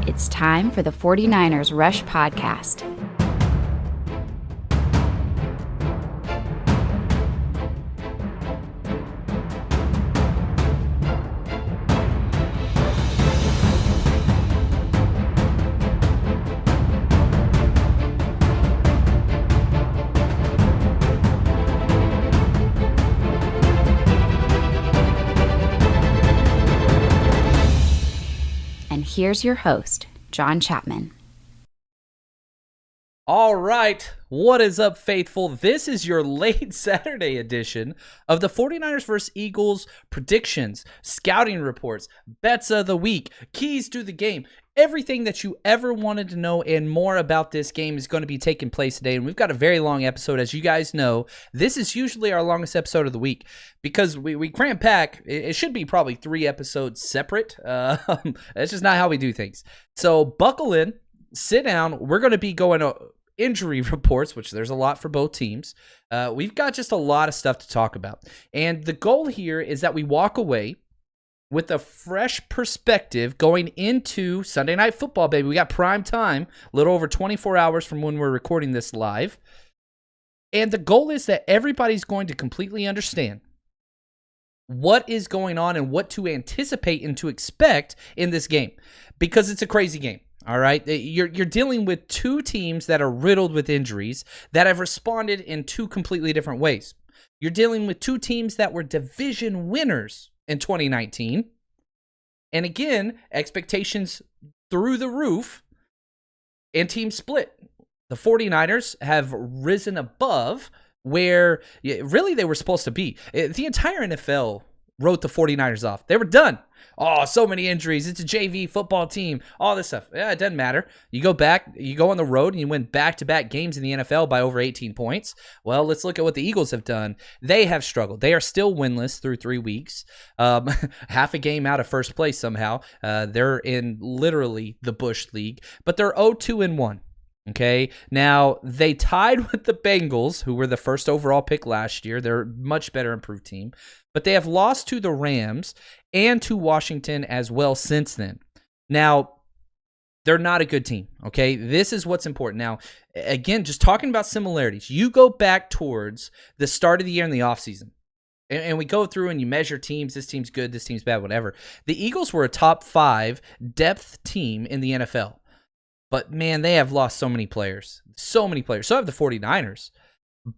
It's time for the 49ers Rush Podcast. And here's your host, John Chapman. All right, what is up, faithful? This is your late Saturday edition of the 49ers vs. Eagles predictions, scouting reports, bets of the week, keys to the game. Everything that you ever wanted to know and more about this game is going to be taking place today, and we've got a very long episode. As you guys know, this is usually our longest episode of the week because we cram pack. It should be probably 3 episodes separate. That's just not how we do things. So buckle in, sit down. We're going to be going injury reports, which there's a lot for both teams. We've got just a lot of stuff to talk about, and the goal here is that we walk away with a fresh perspective going into Sunday Night Football, baby. We got prime time, a little over 24 hours from when we're recording this live. And the goal is that everybody's going to completely understand what is going on and what to anticipate and to expect in this game, because it's a crazy game. All right, you're dealing with 2 teams that are riddled with injuries that have responded in 2 completely different ways. You're dealing with 2 teams that were division winners in 2019. And again, expectations through the roof, and teams split. The 49ers have risen above where really they were supposed to be. The entire NFL wrote the 49ers off. They were done. Oh, so many injuries. It's a JV football team. All this stuff. Yeah, it doesn't matter. You go back, you go on the road, and you win back-to-back games in the NFL by over 18 points. Well, let's look at what the Eagles have done. They have struggled. They are still winless through 3 weeks. Half a game out of first place somehow. They're in literally the Bush League, but they're 0-2-1. Okay, now they tied with the Bengals, who were the first overall pick last year. They're a much better improved team, but they have lost to the Rams and to Washington as well since then. Now, they're not a good team, okay? This is what's important. Now, again, just talking about similarities, you go back towards the start of the year in the offseason, and we go through and you measure teams. This team's good, this team's bad, whatever. The Eagles were a top 5 depth team in the NFL. But, man, they have lost so many players. So many players. So have the 49ers.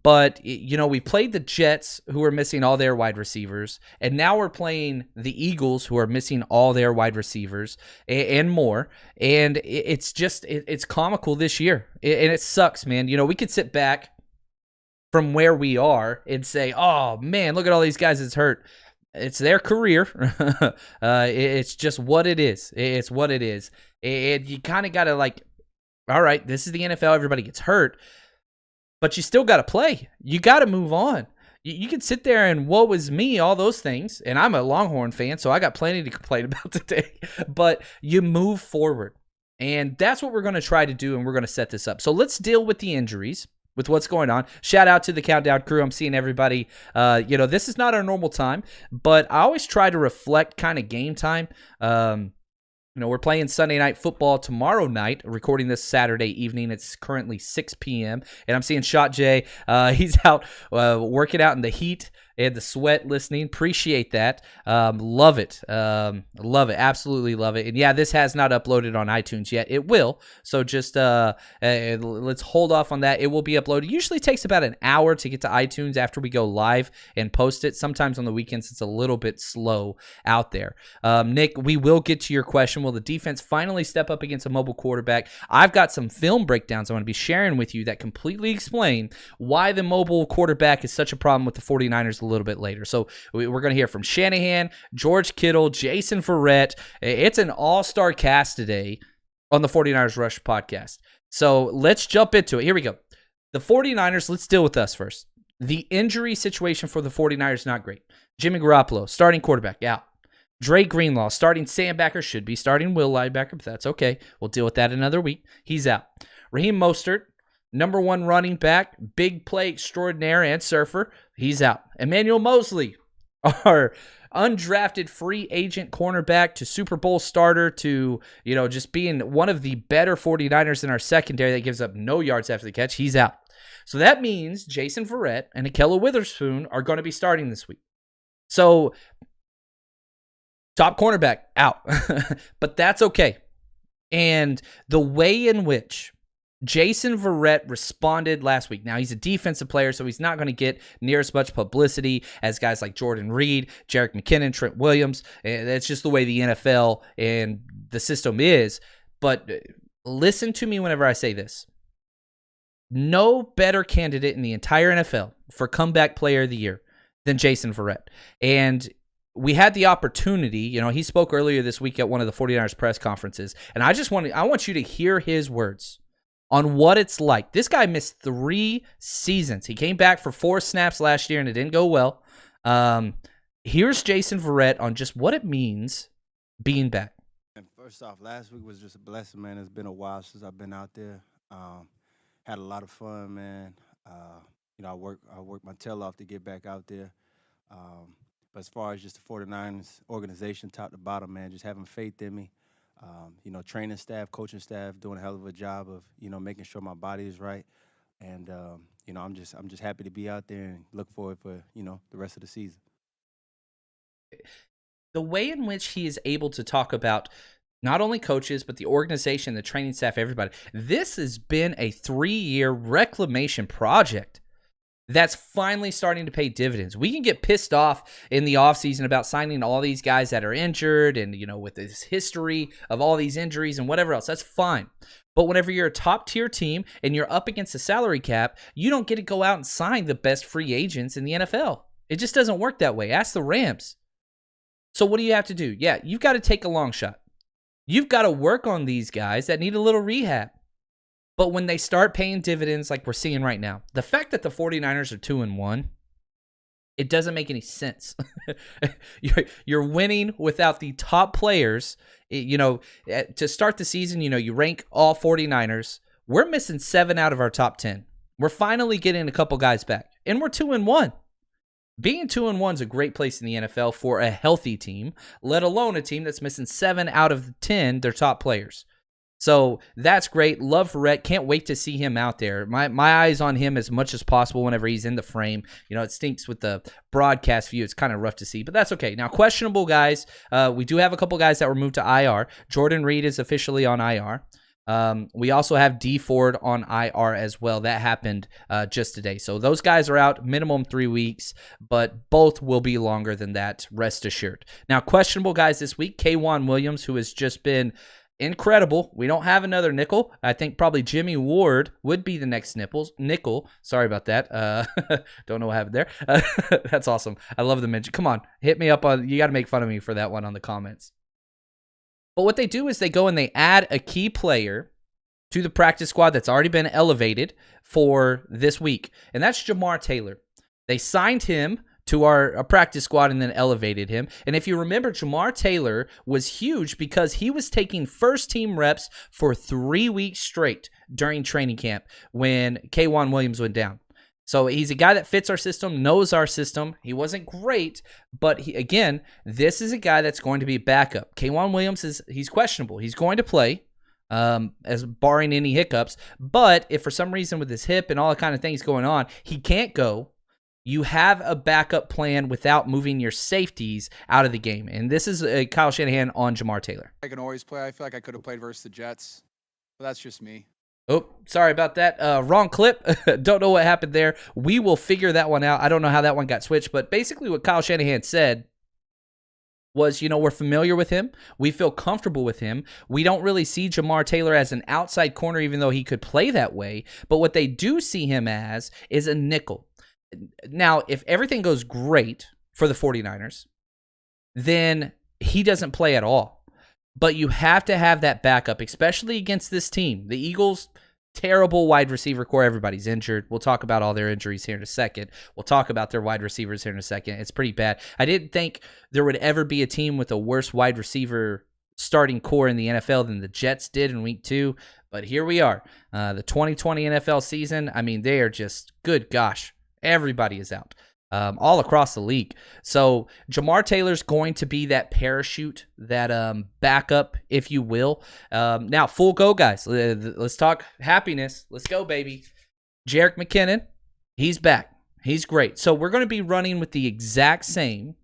But, you know, we played the Jets, who are missing all their wide receivers. And now we're playing the Eagles, who are missing all their wide receivers and more. And it's just, it's comical this year. And it sucks, man. You know, we could sit back from where we are and say, oh, man, look at all these guys that's hurt. It's their career. It's just what it is. It's what it is. And you kind of got to like, all right, this is the NFL. Everybody gets hurt, but you still got to play. You got to move on. You can sit there and woe is me, all those things. And I'm a Longhorn fan, so I got plenty to complain about today. But you move forward. And that's what we're going to try to do, and we're going to set this up. So let's deal with the injuries, with what's going on. Shout out to the Countdown crew. I'm seeing everybody. You know, this is not our normal time, but I always try to reflect kind of game time. You know, we're playing Sunday Night Football tomorrow night, recording this Saturday evening. It's currently 6 p.m., and I'm seeing Shot Jay. He's out working out in the heat and the sweat listening. Appreciate that. Love it. Love it. Absolutely love it. And yeah, this has not uploaded on iTunes yet. It will. So just let's hold off on that. It will be uploaded. It usually takes about an hour to get to iTunes after we go live and post it. Sometimes on the weekends, it's a little bit slow out there. Nick, we will get to your question. Will the defense finally step up against a mobile quarterback? I've got some film breakdowns I want to be sharing with you that completely explain why the mobile quarterback is such a problem with the 49ers a little bit later. So we're going to hear from Shanahan, George Kittle, Jason Verrett. It's an all-star cast today on the 49ers Rush podcast. So let's jump into it. Here we go. The 49ers, let's deal with us first. The injury situation for the 49ers, not great. Jimmy Garoppolo, starting quarterback, out. Dre Greenlaw, starting Sandbacker, should be starting Will linebacker, but that's okay. We'll deal with that another week. He's out. Raheem Mostert, number 1 running back, big play extraordinaire and surfer, he's out. Emmanuel Mosley, our undrafted free agent cornerback to Super Bowl starter to, just being one of the better 49ers in our secondary that gives up no yards after the catch. He's out. So that means Jason Verrett and Ahkello Witherspoon are going to be starting this week. So top cornerback out, but that's okay. And the way in which Jason Verrett responded last week. Now, he's a defensive player, so he's not going to get near as much publicity as guys like Jordan Reed, Jerick McKinnon, Trent Williams. That's just the way the NFL and the system is. But listen to me whenever I say this. No better candidate in the entire NFL for comeback player of the year than Jason Verrett. And we had the opportunity, he spoke earlier this week at one of the 49ers press conferences, and I want you to hear his words on what it's like. This guy missed 3 seasons. He came back for 4 snaps last year, and it didn't go well. Here's Jason Verrett on just what it means being back. And first off, last week was just a blessing, man. It's been a while since I've been out there. Had a lot of fun, man. I worked my tail off to get back out there. But as far as just the 49ers organization, top to bottom, man, just having faith in me. Training staff, coaching staff doing a hell of a job of, making sure my body is right. And, I'm just happy to be out there and look forward for, the rest of the season. The way in which he is able to talk about not only coaches, but the organization, the training staff, everybody. This has been a 3-year reclamation project that's finally starting to pay dividends. We can get pissed off in the offseason about signing all these guys that are injured and, with this history of all these injuries and whatever else. That's fine. But whenever you're a top-tier team and you're up against the salary cap, you don't get to go out and sign the best free agents in the NFL. It just doesn't work that way. Ask the Rams. So what do you have to do? Yeah, you've got to take a long shot. You've got to work on these guys that need a little rehab. But when they start paying dividends like we're seeing right now, the fact that the 49ers are 2-1, it doesn't make any sense. You're winning without the top players. To start the season, you rank all 49ers. We're missing 7 out of our top 10. We're finally getting a couple guys back, and we're 2-1. Being 2-1 is a great place in the NFL for a healthy team, let alone a team that's missing 7 out of 10 their top players. So that's great. Love Verrett. Can't wait to see him out there. My eyes on him as much as possible whenever he's in the frame. It stinks with the broadcast view. It's kind of rough to see, but that's okay. Now, questionable guys. We do have a couple guys that were moved to IR. Jordan Reed is officially on IR. We also have D Ford on IR as well. That happened just today. So those guys are out minimum 3 weeks, but both will be longer than that, rest assured. Now, questionable guys this week, K'Wan Williams, who has just been incredible. We don't have another nickel. I think probably Jimmy Ward would be the next nickel. Sorry about that. Don't know what happened there. That's awesome. I love the mention. Come on, hit me up on. You got to make fun of me for that one on the comments. But what they do is they go and they add a key player to the practice squad that's already been elevated for this week, and that's Jamar Taylor. They signed him to our practice squad and then elevated him. And if you remember, Jamar Taylor was huge because he was taking first-team reps for 3 weeks straight during training camp when K'Wan Williams went down. So he's a guy that fits our system, knows our system. He wasn't great, but this is a guy that's going to be backup. K'Wan Williams he's questionable. He's going to play, as barring any hiccups. But if for some reason with his hip and all the kind of things going on, he can't go, you have a backup plan without moving your safeties out of the game. And this is Kyle Shanahan on Jamar Taylor. I can always play. I feel like I could have played versus the Jets, but that's just me. Oh, sorry about that. Wrong clip. Don't know what happened there. We will figure that one out. I don't know how that one got switched, but basically what Kyle Shanahan said was, we're familiar with him. We feel comfortable with him. We don't really see Jamar Taylor as an outside corner, even though he could play that way. But what they do see him as is a nickel. Now, if everything goes great for the 49ers, then he doesn't play at all. But you have to have that backup, especially against this team. The Eagles, terrible wide receiver core. Everybody's injured. We'll talk about all their injuries here in a second. We'll talk about their wide receivers here in a second. It's pretty bad. I didn't think there would ever be a team with a worse wide receiver starting core in the NFL than the Jets did in week 2. But here we are. The 2020 NFL season, they are just, good gosh, everybody is out. all across the league. So Jamar Taylor's going to be that parachute, that backup, if you will. Now, full go, guys. Let's talk happiness. Let's go, baby. Jerick McKinnon, he's back. He's great. So we're going to be running with the exact same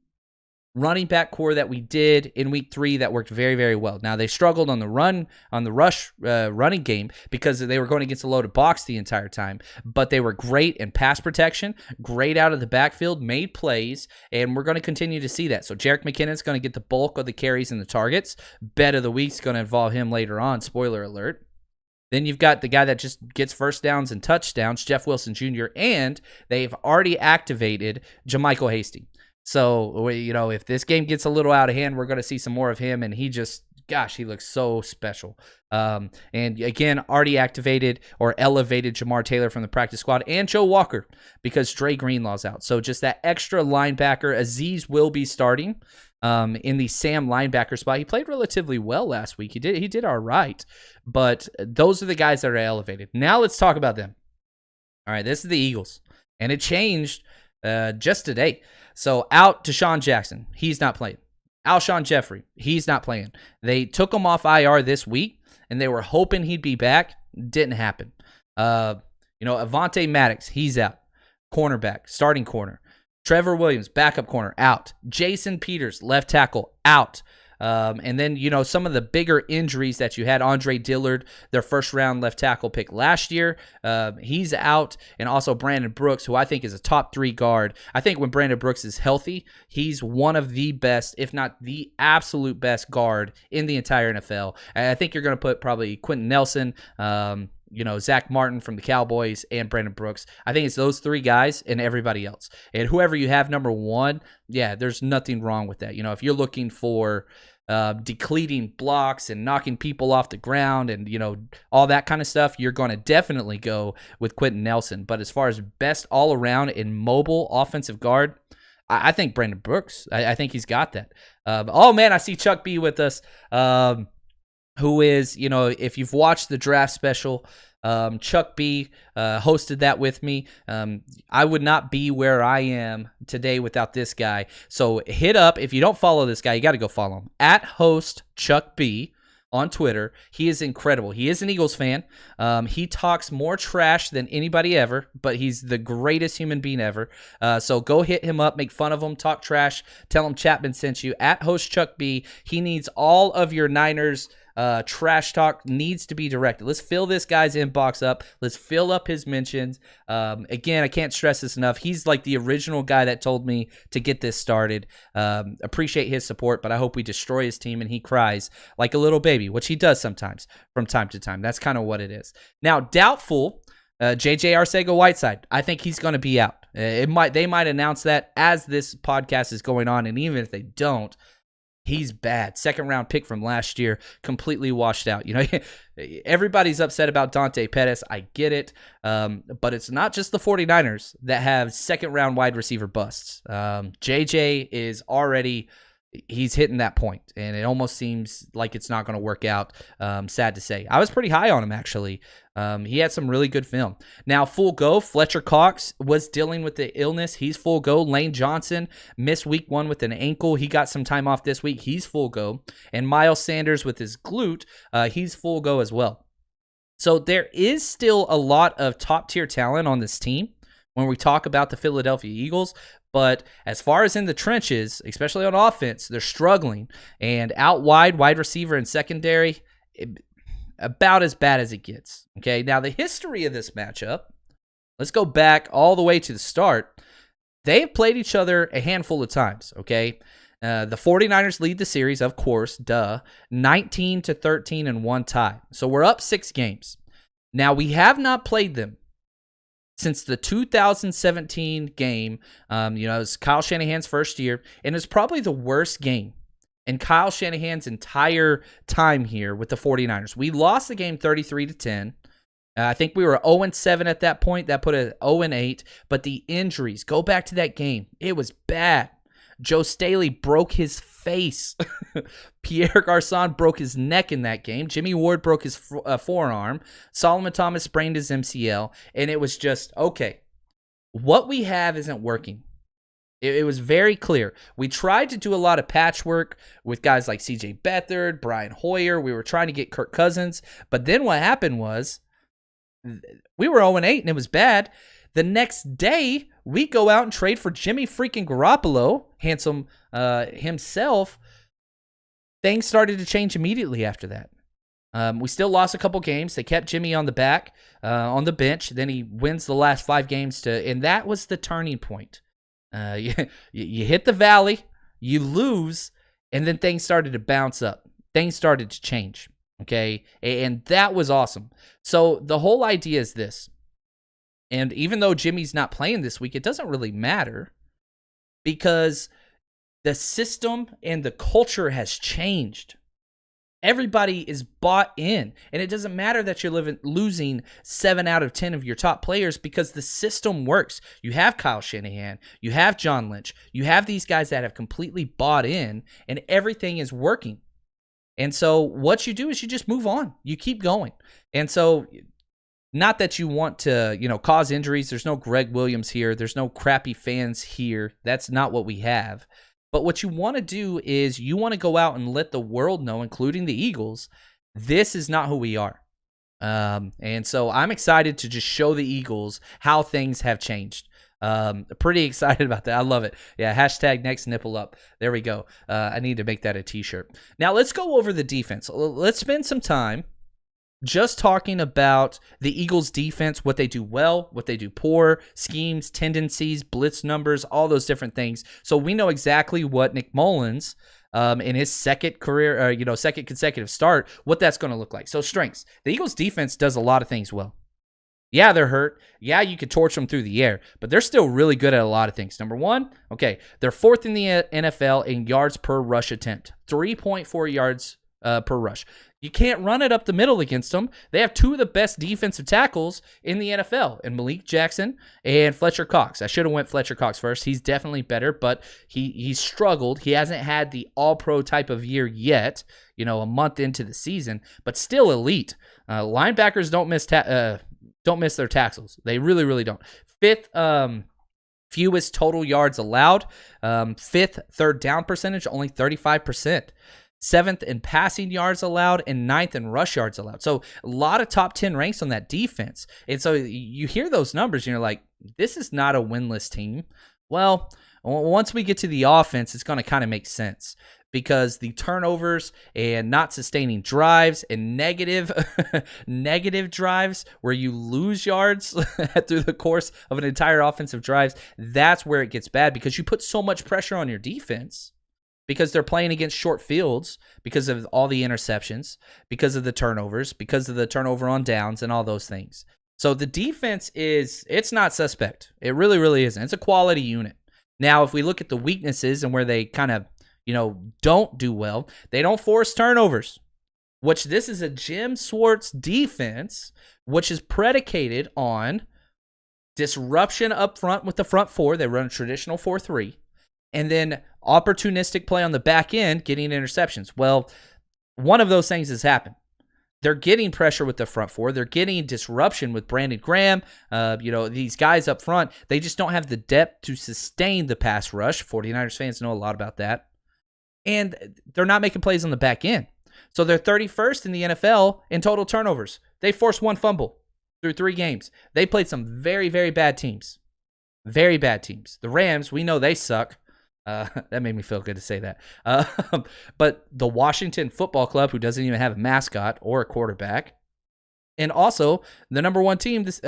running back core that we did in week 3 that worked very, very well. Now, they struggled on the rush running game because they were going against a loaded box the entire time, but they were great in pass protection, great out of the backfield, made plays, and we're going to continue to see that. So Jerick McKinnon's going to get the bulk of the carries and the targets. Bet of the week's going to involve him later on, spoiler alert. Then you've got the guy that just gets first downs and touchdowns, Jeff Wilson Jr., and they've already activated JaMychal Hasty. So, if this game gets a little out of hand, we're going to see some more of him, and he looks so special. And again, already activated or elevated Jamar Taylor from the practice squad and Joe Walker because Dre Greenlaw's out. So just that extra linebacker. Azeez will be starting in the Sam linebacker spot. He played relatively well last week. He did all right, but those are the guys that are elevated. Now let's talk about them. All right, this is the Eagles, and it changed just today. So out Deshaun Jackson, he's not playing. Alshon Jeffrey, he's not playing. They took him off IR this week, and they were hoping he'd be back. Didn't happen. Avonte Maddox, he's out. Cornerback, starting corner. Trevor Williams, backup corner, out. Jason Peters, left tackle, out. And then, some of the bigger injuries that you had, Andre Dillard, their first-round left tackle pick last year, he's out. And also Brandon Brooks, who I think is a top 3 guard. I think when Brandon Brooks is healthy, he's one of the best, if not the absolute best guard in the entire NFL. And I think you're going to put probably Quentin Nelson, Zach Martin from the Cowboys, and Brandon Brooks. I think it's those 3 guys and everybody else. And whoever you have number 1, yeah, there's nothing wrong with that. If you're looking for decleating blocks and knocking people off the ground and, all that kind of stuff, you're going to definitely go with Quentin Nelson. But as far as best all-around and mobile offensive guard, I think Brandon Brooks. I think he's got that. I see Chuck B with us. Who is, if you've watched the draft special, Chuck B hosted that with me. I would not be where I am today without this guy. So hit up, if you don't follow this guy, you got to go follow him, at host Chuck B on Twitter. He is incredible. He is an Eagles fan. He talks more trash than anybody ever, but he's the greatest human being ever. So go hit him up, make fun of him, talk trash, tell him Chapman sent you, at host Chuck B. He needs all of your Niners trash talk needs to be directed. Let's fill this guy's inbox up. Let's fill up his mentions. Again, I can't stress this enough. He's like the original guy that told me to get this started. Appreciate his support, but I hope we destroy his team and he cries like a little baby, which he does sometimes from time to time. That's kind of what it is. Now, doubtful, JJ Arcega-Whiteside. I think he's going to be out. They might announce that as this podcast is going on, and even if they don't, he's bad. 2nd-round pick from last year, completely washed out. Everybody's upset about Dante Pettis. I get it. But it's not just the 49ers that have 2nd-round wide receiver busts. JJ is already, he's hitting that point, and it almost seems like it's not going to work out. Sad to say. I was pretty high on him, actually. He had some really good film. Now, full go, Fletcher Cox was dealing with the illness. He's full go. Lane Johnson missed week 1 with an ankle. He got some time off this week. He's full go. And Miles Sanders with his glute, he's full go as well. So there is still a lot of top-tier talent on this team when we talk about the Philadelphia Eagles. But as far as in the trenches, especially on offense, they're struggling. And out wide receiver and secondary, about as bad as it gets. Okay, now the history of this matchup, let's go back all the way to the start. They've played each other a handful of times, okay? The 49ers lead the series, of course, 19-13 and 1 tie. So we're up 6 games. Now, we have not played them since the 2017 game. It's Kyle Shanahan's first year, and it's probably the worst game in Kyle Shanahan's entire time here with the 49ers. We lost the game 33-10. I think we were 0-7 at that point. That put it 0-8. But the injuries, go back to that game. It was bad. Joe Staley broke his face. Pierre Garçon broke his neck in that game. Jimmy Ward broke his forearm. Solomon Thomas sprained his MCL. And it was just, okay, what we have isn't working. It was very clear. We tried to do a lot of patchwork with guys like C.J. Beathard, Brian Hoyer. We were trying to get Kirk Cousins. But then what happened was we were 0-8 and it was bad. The next day, we go out and trade for Jimmy freaking Garoppolo, handsome himself. Things started to change immediately after that. We still lost a couple games. They kept Jimmy on the bench. Then he wins the last 5 games and that was the turning point. You hit the valley, you lose, and then things started to bounce up. Things started to change, okay? And that was awesome. So the whole idea is this, and even though Jimmy's not playing this week, it doesn't really matter because the system and the culture has changed. Everybody is bought in, and it doesn't matter that you're losing 7 out of 10 of your top players because the system works. You have Kyle Shanahan, you have John Lynch, you have these guys that have completely bought in, and everything is working. And so what you do is you just move on. You keep going. And so not that you want to, cause injuries. There's no Greg Williams here. There's no crappy fans here. That's not what we have. But what you want to do is you want to go out and let the world know, including the Eagles, this is not who we are. And so I'm excited to just show the Eagles how things have changed. Pretty excited about that. I love it. Yeah, hashtag next nipple up. There we go. I need to make that a t-shirt. Now let's go over the defense. Let's spend some time just talking about the Eagles' defense, what they do well, what they do poor, schemes, tendencies, blitz numbers, all those different things. So we know exactly what Nick Mullins, in his second consecutive start, what that's going to look like. So strengths. The Eagles' defense does a lot of things well. Yeah, they're hurt. Yeah, you could torch them through the air, but they're still really good at a lot of things. Number one, okay, they're 4th in the NFL in yards per rush attempt, 3.4 yards per rush. You can't run it up the middle against them. They have 2 of the best defensive tackles in the NFL, and Malik Jackson and Fletcher Cox. I should have went Fletcher Cox first. He's definitely better, but he's struggled. He hasn't had the all-pro type of year yet, a month into the season, but still elite. Linebackers don't miss their tackles. They really, really don't. 5th fewest total yards allowed. 5th third down percentage, only 35%. 7th in passing yards allowed, and 9th in rush yards allowed. So a lot of top 10 ranks on that defense. And so you hear those numbers and you're like, this is not a winless team. Well, once we get to the offense, it's going to kind of make sense because the turnovers and not sustaining drives and negative drives where you lose yards through the course of an entire offensive drives, that's where it gets bad because you put so much pressure on your defense. Because they're playing against short fields, because of all the interceptions, because of the turnovers, because of the turnover on downs and all those things. So the defense it's not suspect. It really, really isn't. It's a quality unit. Now, if we look at the weaknesses and where they kind of, don't do well, they don't force turnovers, which this is a Jim Schwartz defense, which is predicated on disruption up front with the front 4. They run a traditional 4-3. And then opportunistic play on the back end, getting interceptions. Well, one of those things has happened. They're getting pressure with the front 4. They're getting disruption with Brandon Graham. These guys up front, they just don't have the depth to sustain the pass rush. 49ers fans know a lot about that. And they're not making plays on the back end. So they're 31st in the NFL in total turnovers. They forced 1 fumble through 3 games. They played some very, very bad teams. Very bad teams. The Rams, we know they suck. That made me feel good to say that. But the Washington Football Club, who doesn't even have a mascot or a quarterback, and also the number 1 team, this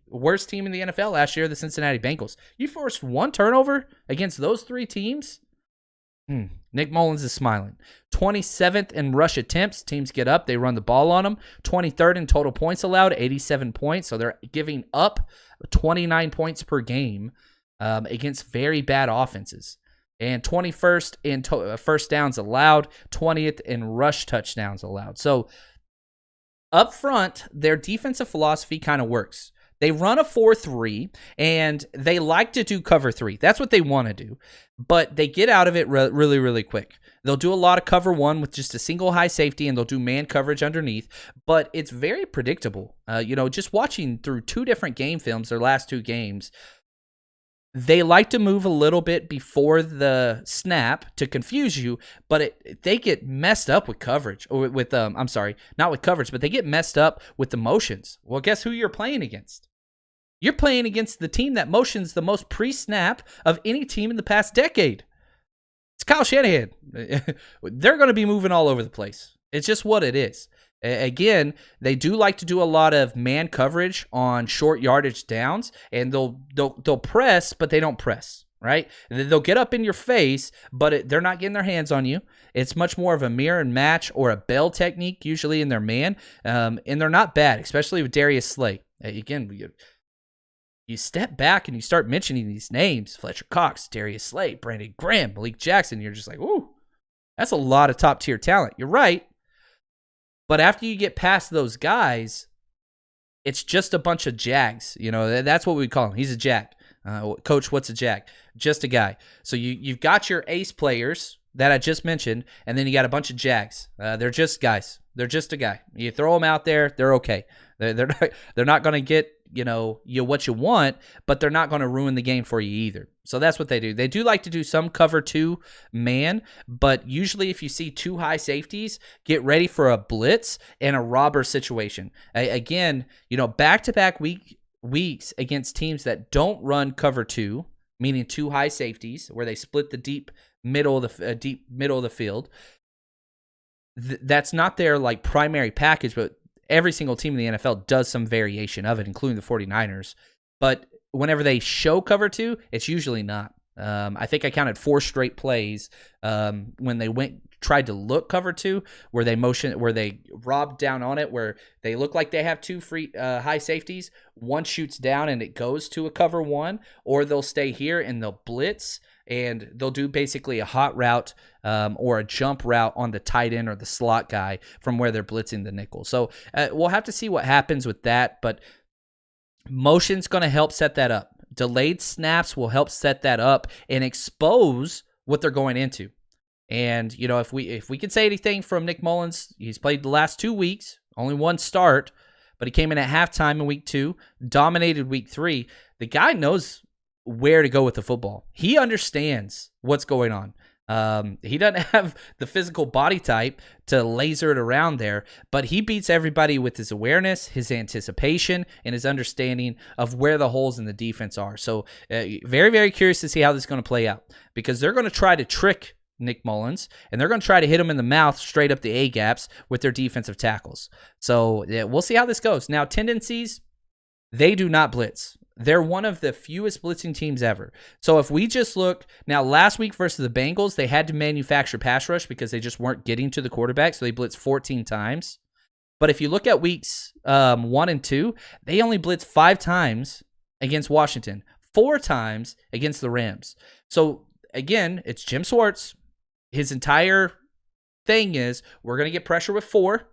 worst team in the NFL last year, the Cincinnati Bengals. You forced 1 turnover against those 3 teams? Nick Mullins is smiling. 27th in rush attempts. Teams get up. They run the ball on them. 23rd in total points allowed, 87 points. So they're giving up 29 points per game against very bad offenses. And 21st in first downs allowed, 20th in rush touchdowns allowed. So up front, their defensive philosophy kind of works. They run a 4-3, and they like to do cover 3. That's what they want to do. But they get out of it really, really quick. They'll do a lot of cover 1 with just a single high safety, and they'll do man coverage underneath. But it's very predictable. Just watching through 2 different game films, their last 2 games, They like to move a little bit before the snap to confuse you, but they get messed up with coverage. Or with I'm sorry, not with coverage, but they get messed up with the motions. Well, guess who you're playing against? You're playing against the team that motions the most pre-snap of any team in the past decade. It's Kyle Shanahan. They're going to be moving all over the place. It's just what it is. Again, they do like to do a lot of man coverage on short yardage downs, and they'll press, but they don't press, right? They'll get up in your face, but they're not getting their hands on you. It's much more of a mirror and match or a bell technique, usually in their man, and they're not bad, especially with Darius Slay. Again, you step back and you start mentioning these names: Fletcher Cox, Darius Slay, Brandon Graham, Malik Jackson. You're just like, ooh, that's a lot of top tier talent. You're right. But after you get past those guys, it's just a bunch of jags. You know, that's what we call him. He's a jag. Coach, what's a jag? Just a guy. So you've got your ace players that I just mentioned, and then you got a bunch of jags. They're just guys. They're just a guy. You throw them out there, they're okay. They're not going to get you what you want, but they're not going to ruin the game for you either. So that's what they do. They do like to do some cover 2 man, but usually if you see 2 high safeties, get ready for a blitz and a robber situation. Again, back-to-back weeks against teams that don't run cover 2, meaning 2 high safeties where they split the deep middle of the field. That's not their primary package, but every single team in the NFL does some variation of it, including the 49ers. But whenever they show cover 2, it's usually not. I think I counted 4 straight plays when they tried to look cover 2, where they robbed down on it, where they look like they have 2 free high safeties. One shoots down and it goes to a cover 1, or they'll stay here and they'll blitz. And they'll do basically a hot route or a jump route on the tight end or the slot guy from where they're blitzing the nickel. So we'll have to see what happens with that, but motion's going to help set that up. Delayed snaps will help set that up and expose what they're going into. And, if we could say anything from Nick Mullins, he's played the last 2 weeks, only 1 start, but he came in at halftime in week 2, dominated week 3. The guy knows where to go with the football. He understands what's going on. He doesn't have the physical body type to laser it around there, but he beats everybody with his awareness, his anticipation, and his understanding of where the holes in the defense are. So very, very curious to see how this is going to play out, because they're going to try to trick Nick Mullins, and they're going to try to hit him in the mouth straight up the A-gaps with their defensive tackles. So we'll see how this goes. Now, tendencies, they do not blitz. They're one of the fewest blitzing teams ever. So if we just look, now last week versus the Bengals, they had to manufacture pass rush because they just weren't getting to the quarterback, so they blitzed 14 times. But if you look at weeks 1 and 2, they only blitzed 5 times against Washington, 4 times against the Rams. So again, it's Jim Schwartz. His entire thing is we're going to get pressure with 4,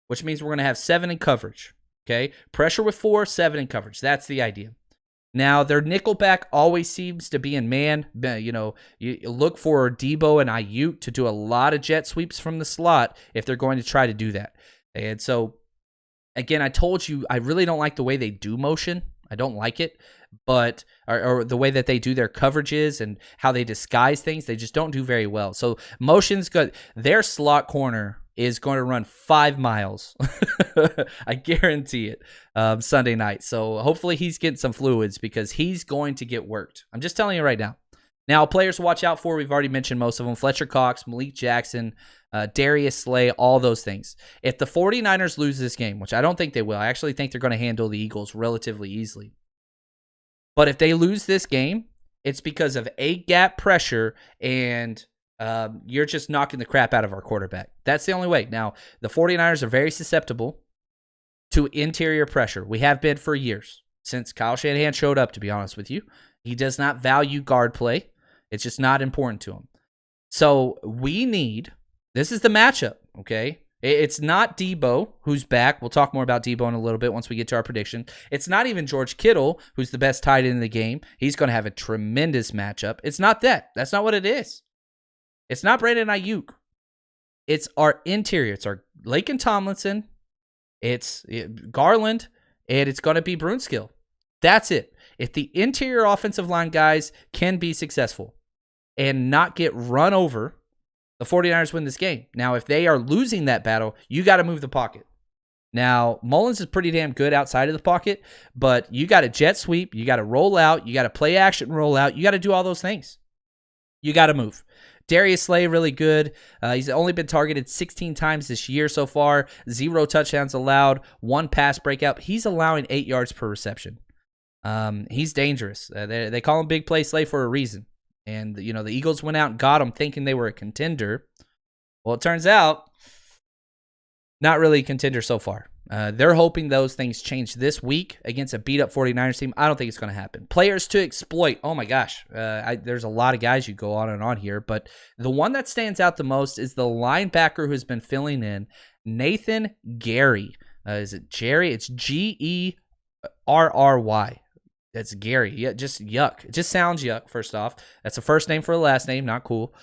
which means we're going to have 7 in coverage. Okay? Pressure with 4, 7 in coverage. That's the idea. Now, their nickelback always seems to be in man. You look for Debo and Ayuk to do a lot of jet sweeps from the slot if they're going to try to do that. And so, again, I told you I really don't like the way they do motion. I don't like it, but or the way that they do their coverages and how they disguise things. They just don't do very well. So motion's good. Their slot corner is going to run 5 miles. I guarantee it, Sunday night. So hopefully he's getting some fluids because he's going to get worked. I'm just telling you right now. Now, players to watch out for, we've already mentioned most of them. Fletcher Cox, Malik Jackson, Darius Slay, all those things. If the 49ers lose this game, which I don't think they will, I actually think they're going to handle the Eagles relatively easily. But if they lose this game, it's because of A-gap pressure and you're just knocking the crap out of our quarterback. That's the only way. Now, the 49ers are very susceptible to interior pressure. We have been for years, since Kyle Shanahan showed up, to be honest with you. He does not value guard play. It's just not important to him. So we need, this is the matchup, okay? It's not Debo, who's back. We'll talk more about Debo in a little bit once we get to our prediction. It's not even George Kittle, who's the best tight end in the game. He's going to have a tremendous matchup. It's not that. That's not what it is. It's not Brandon Ayuk. It's our interior. It's our Laken Tomlinson. It's Garland, and it's going to be Brunskill. That's it. If the interior offensive line guys can be successful and not get run over, the 49ers win this game. Now, if they are losing that battle, you got to move the pocket. Now, Mullins is pretty damn good outside of the pocket, but you got to jet sweep, you got to roll out, you got to play action roll out, you got to do all those things. You got to move. Darius Slay, really good. He's only been targeted 16 times this year so far. 0 touchdowns allowed, 1 pass breakout. He's allowing 8 yards per reception. He's dangerous. They call him Big Play Slay for a reason. And, the Eagles went out and got him thinking they were a contender. Well, it turns out, not really a contender so far. They're hoping those things change this week against a beat-up 49ers team. I don't think it's going to happen. Players to exploit. Oh, my gosh. There's a lot of guys you go on and on here, but the one that stands out the most is the linebacker who's been filling in, Nathan Gary. Is it Jerry? It's Gerry. That's Gary. Yeah, just yuck. It just sounds yuck, first off. That's a first name for a last name. Not cool.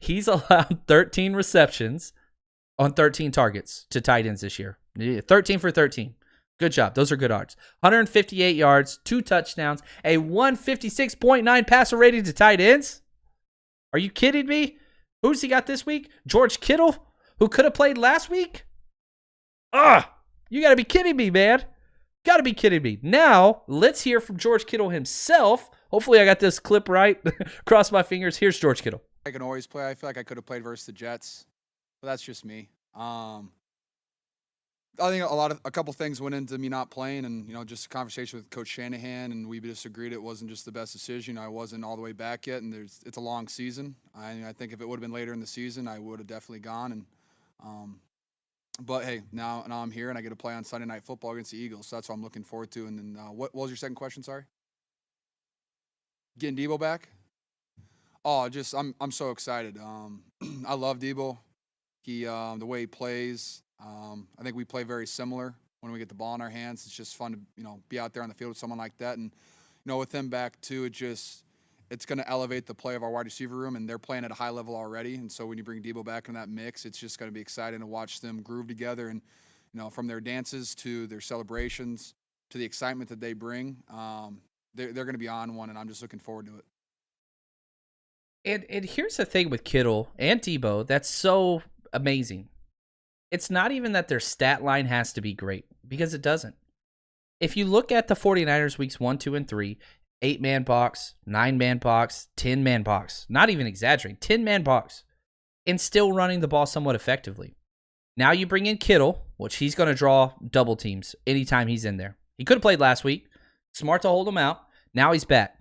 He's allowed 13 receptions on 13 targets to tight ends this year. 13 for 13. Good job. Those are good odds. 158 yards, 2 touchdowns, a 156.9 passer rating to tight ends. Are you kidding me? Who's he got this week? George Kittle, who could have played last week? You got to be kidding me, man. Got to be kidding me. Now, let's hear from George Kittle himself. Hopefully I got this clip right. Cross my fingers. Here's George Kittle. I can always play. I feel like I could have played versus the Jets, but that's just me. I think a couple things went into me not playing, and just a conversation with Coach Shanahan, and we just agreed it wasn't just the best decision. I wasn't all the way back yet, and it's a long season. I think if it would have been later in the season, I would have definitely gone. And but hey, now I'm here, and I get to play on Sunday Night Football against the Eagles. So that's what I'm looking forward to. And then what was your second question? Sorry. Getting Debo back. Oh, I'm so excited. I love Debo. He the way he plays. I think we play very similar when we get the ball in our hands. It's just fun to be out there on the field with someone like that, and with him back too, it's going to elevate the play of our wide receiver room, and they're playing at a high level already. And so when you bring Debo back in that mix, it's just going to be exciting to watch them groove together, and from their dances to their celebrations to the excitement that they bring, they're going to be on one, and I'm just looking forward to it. And here's the thing with Kittle and Debo that's so amazing. It's not even that their stat line has to be great, because it doesn't. If you look at the 49ers weeks 1, 2, and 3, 8-man box, 9-man box, 10-man box, not even exaggerating, 10-man box, and still running the ball somewhat effectively. Now you bring in Kittle, which he's going to draw double teams anytime he's in there. He could have played last week. Smart to hold him out. Now he's back.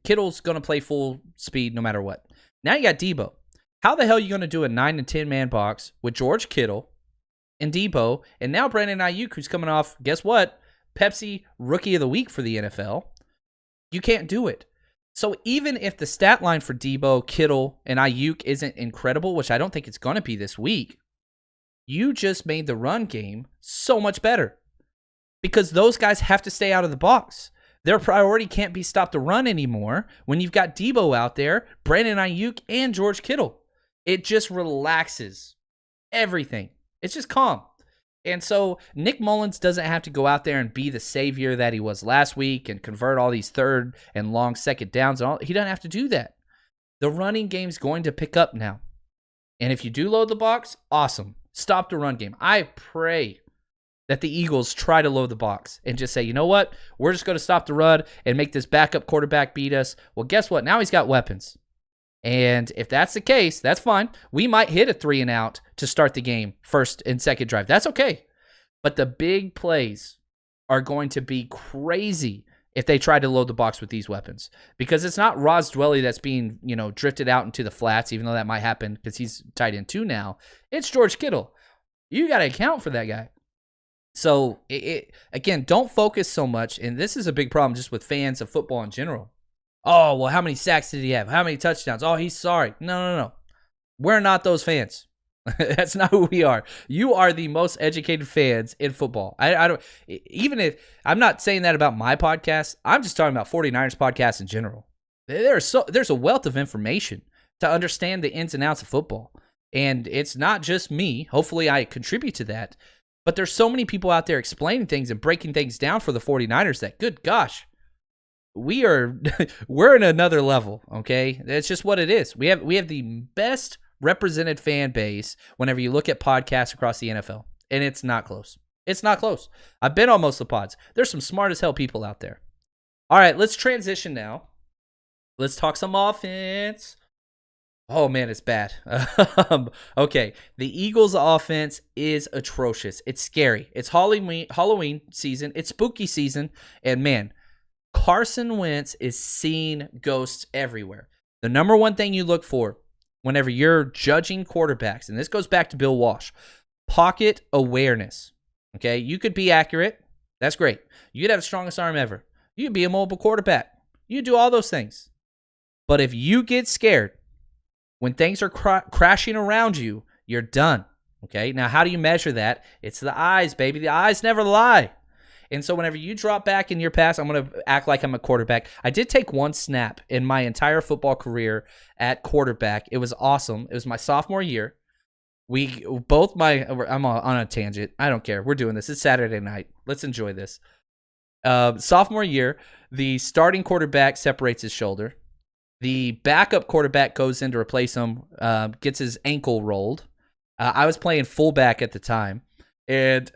Kittle's going to play full speed no matter what. Now you got Debo. How the hell are you going to do a 9 and 10-man box with George Kittle and Debo, and now Brandon Ayuk, who's coming off, guess what? Pepsi Rookie of the Week for the NFL. You can't do it. So even if the stat line for Debo, Kittle, and Ayuk isn't incredible, which I don't think it's going to be this week, you just made the run game so much better, because those guys have to stay out of the box. Their priority can't be stop the run anymore when you've got Debo out there, Brandon Ayuk, and George Kittle. It just relaxes everything. It's just calm. And so Nick Mullins doesn't have to go out there and be the savior that he was last week and convert all these third and long second downs and all. He doesn't have to do that. The running game's going to pick up now. And if you do load the box, awesome. Stop the run game. I pray that the Eagles try to load the box and just say, you know what? We're just going to stop the run and make this backup quarterback beat us. Well, guess what? Now he's got weapons. And if that's the case, that's fine. We might hit a 3-and-out to start the game, first and second drive. That's okay. But the big plays are going to be crazy if they try to load the box with these weapons. Because it's not Ross Dwelly that's being, drifted out into the flats, even though that might happen because he's tight end 2 now. It's George Kittle. You got to account for that guy. So, again, don't focus so much. And this is a big problem just with fans of football in general. Oh, well, how many sacks did he have? How many touchdowns? Oh, he's sorry. No. We're not those fans. That's not who we are. You are the most educated fans in football. I don't, even if I'm not saying that about my podcast, I'm just talking about 49ers podcasts in general. There's a wealth of information to understand the ins and outs of football. And it's not just me. Hopefully I contribute to that. But there's so many people out there explaining things and breaking things down for the 49ers that, good gosh, we're in another level, okay? That's just what it is. We have the best represented fan base whenever you look at podcasts across the NFL, and it's not close. It's not close. I've been on most of the pods. There's some smart as hell people out there. All right, let's transition now. Let's talk some offense. Oh, man, it's bad. Okay, the Eagles' offense is atrocious. It's scary. It's Halloween season. It's spooky season. And, man, Carson Wentz is seeing ghosts everywhere. The number one thing you look for whenever you're judging quarterbacks, and this goes back to Bill Walsh, pocket awareness. Okay, you could be accurate. That's great. You could have the strongest arm ever. You could be a mobile quarterback. You do all those things. But if you get scared when things are crashing around you, you're done. Okay, now how do you measure that? It's the eyes, baby. The eyes never lie. And so whenever you drop back in your pass, I'm going to act like I'm a quarterback. I did take one snap in my entire football career at quarterback. It was awesome. It was my sophomore year. I'm on a tangent. I don't care. We're doing this. It's Saturday night. Let's enjoy this. Sophomore year, the starting quarterback separates his shoulder. The backup quarterback goes in to replace him, gets his ankle rolled. I was playing fullback at the time. And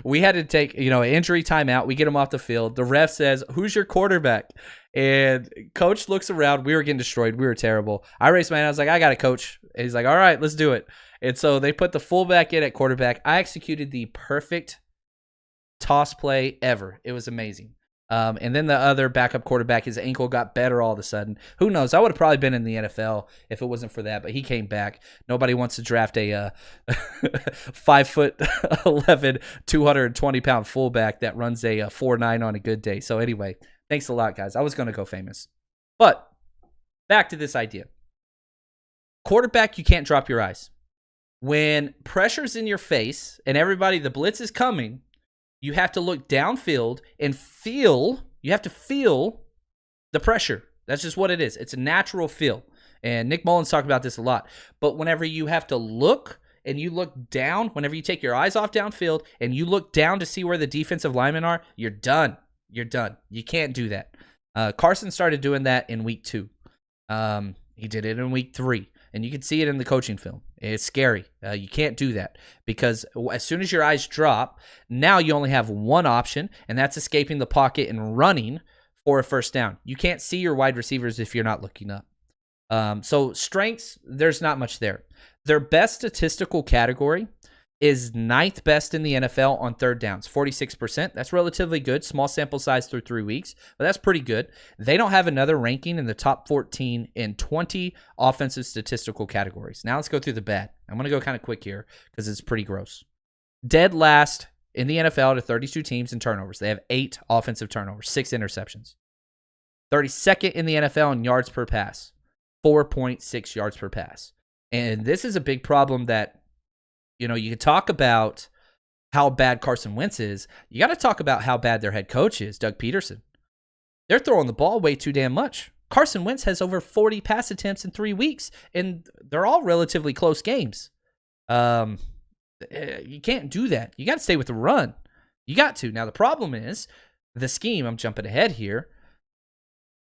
we had to take, an injury timeout. We get him off the field. The ref says, "Who's your quarterback?" And coach looks around. We were getting destroyed. We were terrible. I raised my hand. I was like, "I got it, coach." And he's like, "All right, let's do it." And so they put the fullback in at quarterback. I executed the perfect toss play ever. It was amazing. And then the other backup quarterback, his ankle got better all of a sudden. Who knows? I would have probably been in the NFL if it wasn't for that, but he came back. Nobody wants to draft a 5'11", 220-pound fullback that runs a 4.9 on a good day. So anyway, thanks a lot, guys. I was going to go famous. But back to this idea. Quarterback, you can't drop your eyes. When pressure's in your face and the blitz is coming, you have to look downfield and you have to feel the pressure. That's just what it is. It's a natural feel. And Nick Mullins talked about this a lot. But whenever you have to look and you look down, whenever you take your eyes off downfield and you look down to see where the defensive linemen are, you're done. You're done. You can't do that. Carson started doing that in week 2. He did it in week 3. And you can see it in the coaching film. It's scary. You can't do that because as soon as your eyes drop, now you only have one option, and that's escaping the pocket and running for a first down. You can't see your wide receivers if you're not looking up. So strengths, there's not much there. Their best statistical category is 9th best in the NFL on third downs, 46%. That's relatively good. Small sample size through 3 weeks, but that's pretty good. They don't have another ranking in the top 14 in 20 offensive statistical categories. Now let's go through the bad. I'm going to go kind of quick here because it's pretty gross. Dead last in the NFL to 32 teams in turnovers. They have 8 offensive turnovers, 6 interceptions. 32nd in the NFL in yards per pass, 4.6 yards per pass. And this is a big problem that you can talk about how bad Carson Wentz is. You got to talk about how bad their head coach is, Doug Peterson. They're throwing the ball way too damn much. Carson Wentz has over 40 pass attempts in 3 weeks, and they're all relatively close games. You can't do that. You got to stay with the run. You got to. Now, the problem is the scheme. I'm jumping ahead here.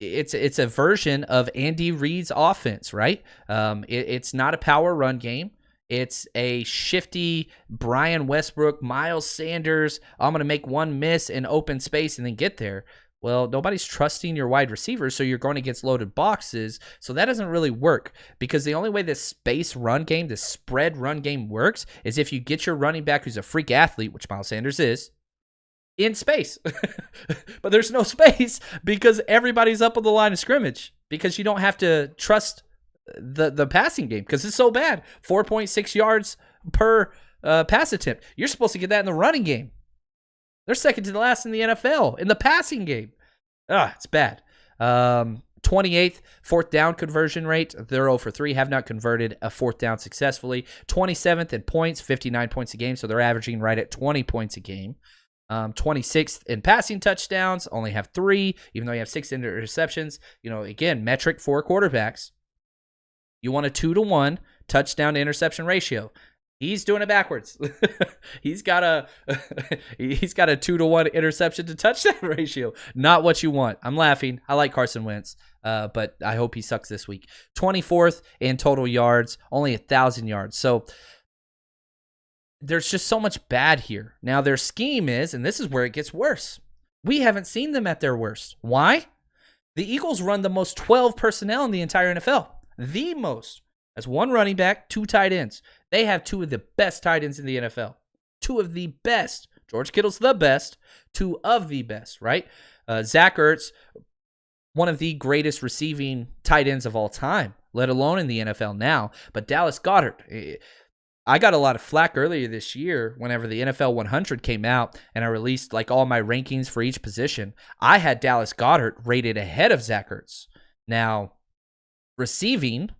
It's a version of Andy Reid's offense, right? It's not a power run game. It's a shifty Brian Westbrook, Miles Sanders. I'm going to make one miss in open space and then get there. Well, nobody's trusting your wide receivers, so you're going against loaded boxes. So that doesn't really work because the only way this space run game, this spread run game works is if you get your running back who's a freak athlete, which Miles Sanders is, in space. But there's no space because everybody's up on the line of scrimmage because you don't have to trust the passing game because it's so bad. 4.6 yards per pass attempt. You're supposed to get that in the running game. They're second to the last in the NFL in the passing game. It's bad. 28th fourth down conversion rate. They're 0 for 3, have not converted a fourth down successfully. 27th in points, 59 points a game, so they're averaging right at 20 points a game. 26th in passing touchdowns, only have 3, even though you have 6 interceptions. Again, metric for quarterbacks. You want a 2-to-1 touchdown to interception ratio. He's doing it backwards. he's got a 2-to-1 interception to touchdown ratio. Not what you want. I'm laughing. I like Carson Wentz, but I hope he sucks this week. 24th in total yards, only 1,000 yards. So there's just so much bad here. Now their scheme is, and this is where it gets worse. We haven't seen them at their worst. Why? The Eagles run the most 12 personnel in the entire NFL. The most. That's 1 running back, 2 tight ends. They have 2 of the best tight ends in the NFL. 2 of the best. George Kittle's the best. 2 of the best, right? Zach Ertz, one of the greatest receiving tight ends of all time, let alone in the NFL now. But Dallas Goedert, I got a lot of flack earlier this year whenever the NFL 100 came out and I released like all my rankings for each position. I had Dallas Goedert rated ahead of Zach Ertz. Now, receiving,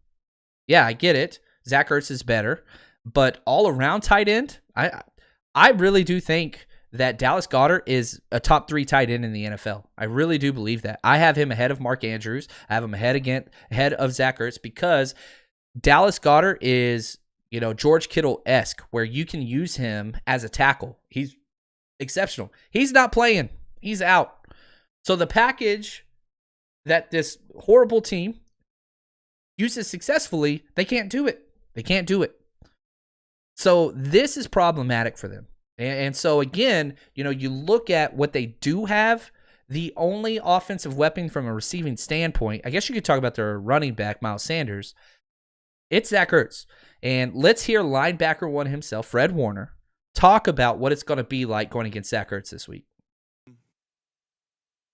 yeah, I get it. Zach Ertz is better, but all around tight end, I really do think that Dallas Goedert is a top 3 tight end in the NFL. I really do believe that. I have him ahead of Mark Andrews. I have him ahead of Zach Ertz because Dallas Goedert is, George Kittle-esque, where you can use him as a tackle. He's exceptional. He's not playing. He's out. So the package that this horrible team uses successfully, they can't do it. They can't do it. So this is problematic for them. And so again, you look at what they do have, the only offensive weapon from a receiving standpoint, I guess you could talk about their running back, Miles Sanders, it's Zach Ertz. And let's hear linebacker 1 himself, Fred Warner, talk about what it's going to be like going against Zach Ertz this week.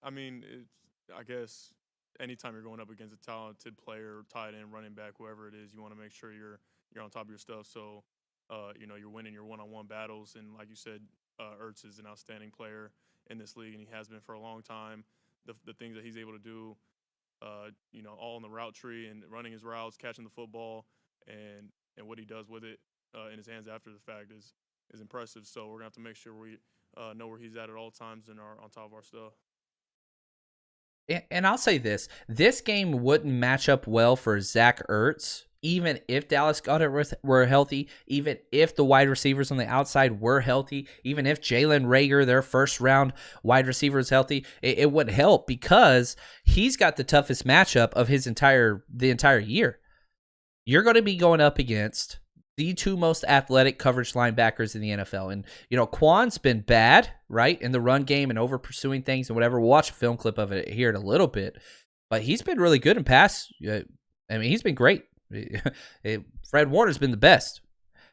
I mean, I guess anytime you're going up against a talented player, tight end, running back, whoever it is, you want to make sure you're on top of your stuff. So, you're winning your one-on-one battles. And like you said, Ertz is an outstanding player in this league, and he has been for a long time. The things that he's able to do, all in the route tree and running his routes, catching the football, and what he does with it in his hands after the fact is impressive. So we're going to have to make sure we know where he's at all times and are on top of our stuff. And I'll say this game wouldn't match up well for Zach Ertz, even if Dallas Goedert were healthy, even if the wide receivers on the outside were healthy, even if Jalen Reagor, their first-round wide receiver, is healthy, it wouldn't help because he's got the toughest matchup of the entire year. You're going to be going up against the 2 most athletic coverage linebackers in the NFL. And, Quan's been bad, right, in the run game and over pursuing things and whatever. We'll watch a film clip of it here in a little bit. But he's been really good in pass. He's been great. Fred Warner's been the best.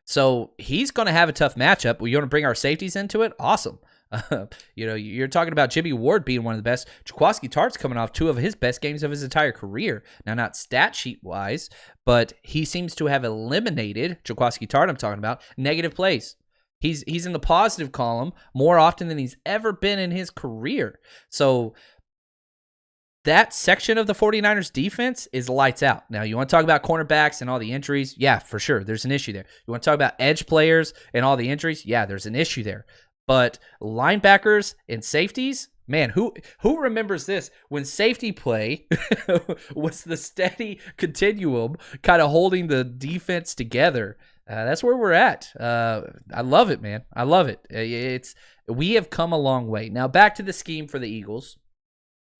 So he's going to have a tough matchup. You want to bring our safeties into it? Awesome. You're talking about Jimmy Ward being one of the best. Jaquiski Tartt's coming off 2 of his best games of his entire career. Now, not stat sheet wise, but he seems to have eliminated, Jaquiski Tartt I'm talking about, negative plays. He's in the positive column more often than he's ever been in his career. So that section of the 49ers defense is lights out. Now, you want to talk about cornerbacks and all the injuries? Yeah, for sure. There's an issue there. You want to talk about edge players and all the injuries? Yeah, there's an issue there. But linebackers and safeties, man, who remembers this? When safety play was the steady continuum kind of holding the defense together. That's where we're at. I love it, man. I love it. We have come a long way. Now, back to the scheme for the Eagles.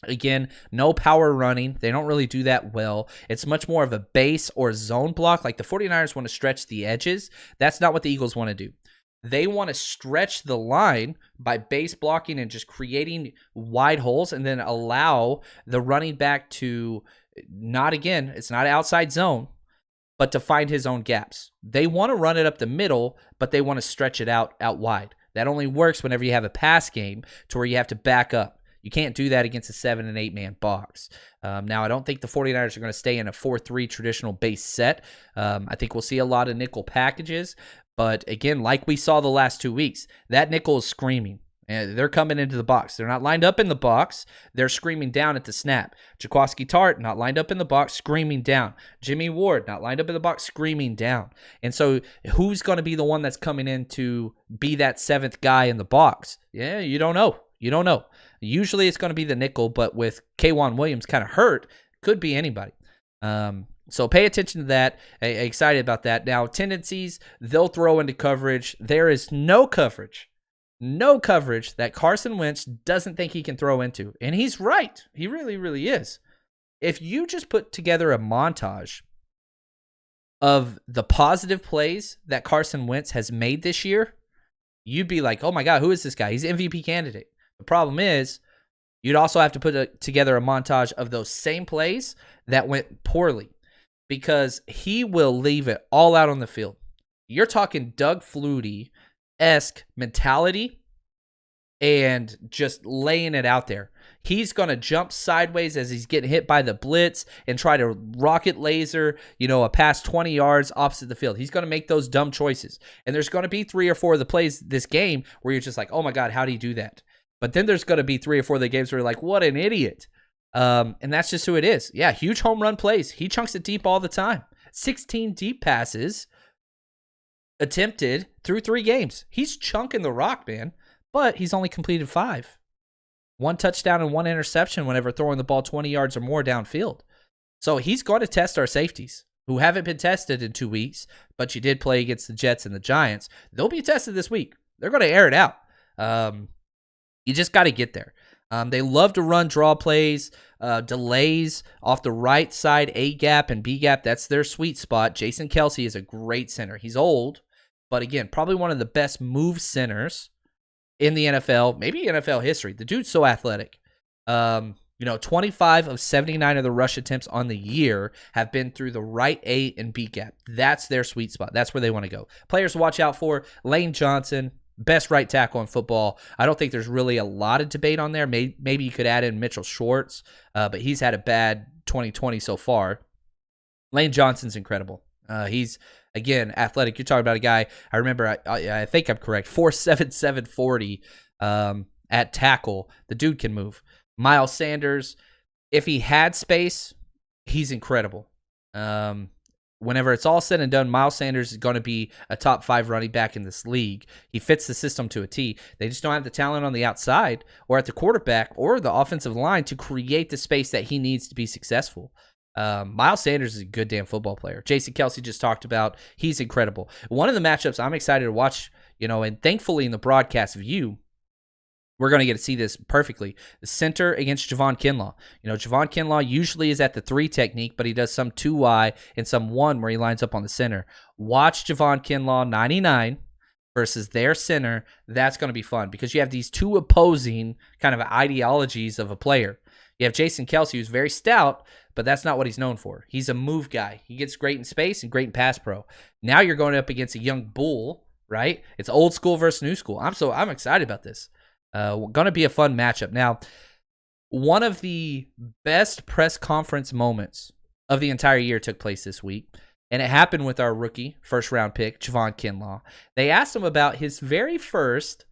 Again, no power running. They don't really do that well. It's much more of a base or zone block. Like the 49ers want to stretch the edges. That's not what the Eagles want to do. They want to stretch the line by base blocking and just creating wide holes and then allow the running back to it's not outside zone, but to find his own gaps. They want to run it up the middle, but they want to stretch it out wide. That only works whenever you have a pass game to where you have to back up. You can't do that against a 7 and 8 man box. Now, I don't think the 49ers are going to stay in a 4-3 traditional base set. I think we'll see a lot of nickel packages. But again, like we saw the last 2 weeks, that nickel is screaming. And they're coming into the box. They're not lined up in the box. They're screaming down at the snap. Jaquiski Tartt, not lined up in the box, screaming down. Jimmy Ward, not lined up in the box, screaming down. And so who's going to be the one that's coming in to be that 7th guy in the box? Yeah, you don't know. Usually it's going to be the nickel, but with K'Wan Williams kind of hurt, could be anybody. So pay attention to that. Excited about that. Now, tendencies, they'll throw into coverage. There is no coverage that Carson Wentz doesn't think he can throw into. And he's right. He really, really is. If you just put together a montage of the positive plays that Carson Wentz has made this year, you'd be like, oh my God, who is this guy? He's an MVP candidate. The problem is, you'd also have to put together a montage of those same plays that went poorly, because he will leave it all out on the field. You're talking Doug Flutie-esque mentality and just laying it out there. He's going to jump sideways as he's getting hit by the blitz and try to rocket laser, a pass 20 yards opposite the field. He's going to make those dumb choices. And there's going to be 3 or 4 of the plays this game where you're just like, oh my God, how do you do that? But then there's going to be 3 or 4 of the games where you're like, what an idiot. And that's just who it is. Yeah, huge home run plays. He chunks it deep all the time. 16 deep passes attempted through 3 games. He's chunking the rock, man. But he's only completed 5. 1 touchdown and 1 interception whenever throwing the ball 20 yards or more downfield. So he's going to test our safeties, who haven't been tested in 2 weeks, but you did play against the Jets and the Giants. They'll be tested this week. They're going to air it out. You just got to get there. They love to run draw plays, delays off the right side, A gap and B gap. That's their sweet spot. Jason Kelce is a great center. He's old, but again, probably one of the best move centers in the NFL, maybe NFL history. The dude's so athletic. 25 of 79 of the rush attempts on the year have been through the right A and B gap. That's their sweet spot. That's where they want to go. Players to watch out for: Lane Johnson, best right tackle in football. I don't think there's really a lot of debate on there. Maybe you could add in Mitchell Schwartz, but he's had a bad 2020 so far. Lane Johnson's incredible. He's, again, athletic. You're talking about a guy, I remember, I think I'm correct, 4.7, 740 at tackle. The dude can move. Miles Sanders, if he had space, he's incredible. Whenever it's all said and done, Miles Sanders is going to be a top 5 running back in this league. He fits the system to a T. They just don't have the talent on the outside or at the quarterback or the offensive line to create the space that he needs to be successful. Miles Sanders is a good damn football player. Jason Kelce just talked about. He's incredible. One of the matchups I'm excited to watch, and thankfully in the broadcast view, we're going to get to see this perfectly. The center against Javon Kinlaw. Javon Kinlaw usually is at the 3 technique, but he does some 2Y and some 1 where he lines up on the center. Watch Javon Kinlaw 99 versus their center. That's going to be fun because you have these 2 opposing kind of ideologies of a player. You have Jason Kelce, who's very stout, but that's not what he's known for. He's a move guy. He gets great in space and great in pass pro. Now you're going up against a young bull, right? It's old school versus new school. I'm excited about this. Going to be a fun matchup. Now, one of the best press conference moments of the entire year took place this week, and it happened with our rookie first-round pick, Javon Kinlaw. They asked him about his very first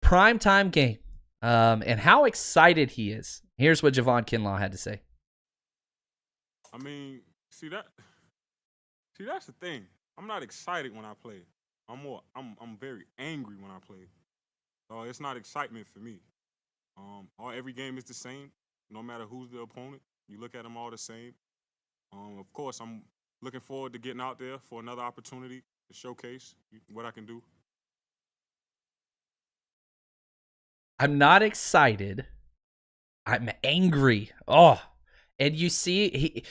primetime game and how excited he is. Here's what Javon Kinlaw had to say. I mean, see that's the thing. I'm not excited when I play. I'm very angry when I play. So it's not excitement for me. Every game is the same, no matter who's the opponent. You look at them all the same. Of course, I'm looking forward to getting out there for another opportunity to showcase what I can do. I'm not excited. I'm angry. Oh, and you see,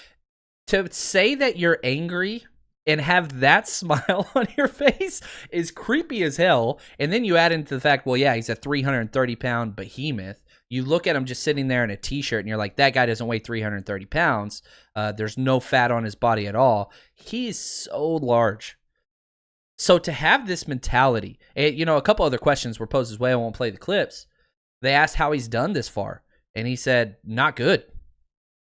to say that you're angry and have that smile on your face is creepy as hell. And then you add into the fact, well, yeah, he's a 330-pound behemoth. You look at him just sitting there in a T-shirt, and you're like, that guy doesn't weigh 330 pounds. There's no fat on his body at all. He's so large. So to have this mentality, a couple other questions were posed his way. I won't play the clips. They asked how he's done this far, and he said, not good.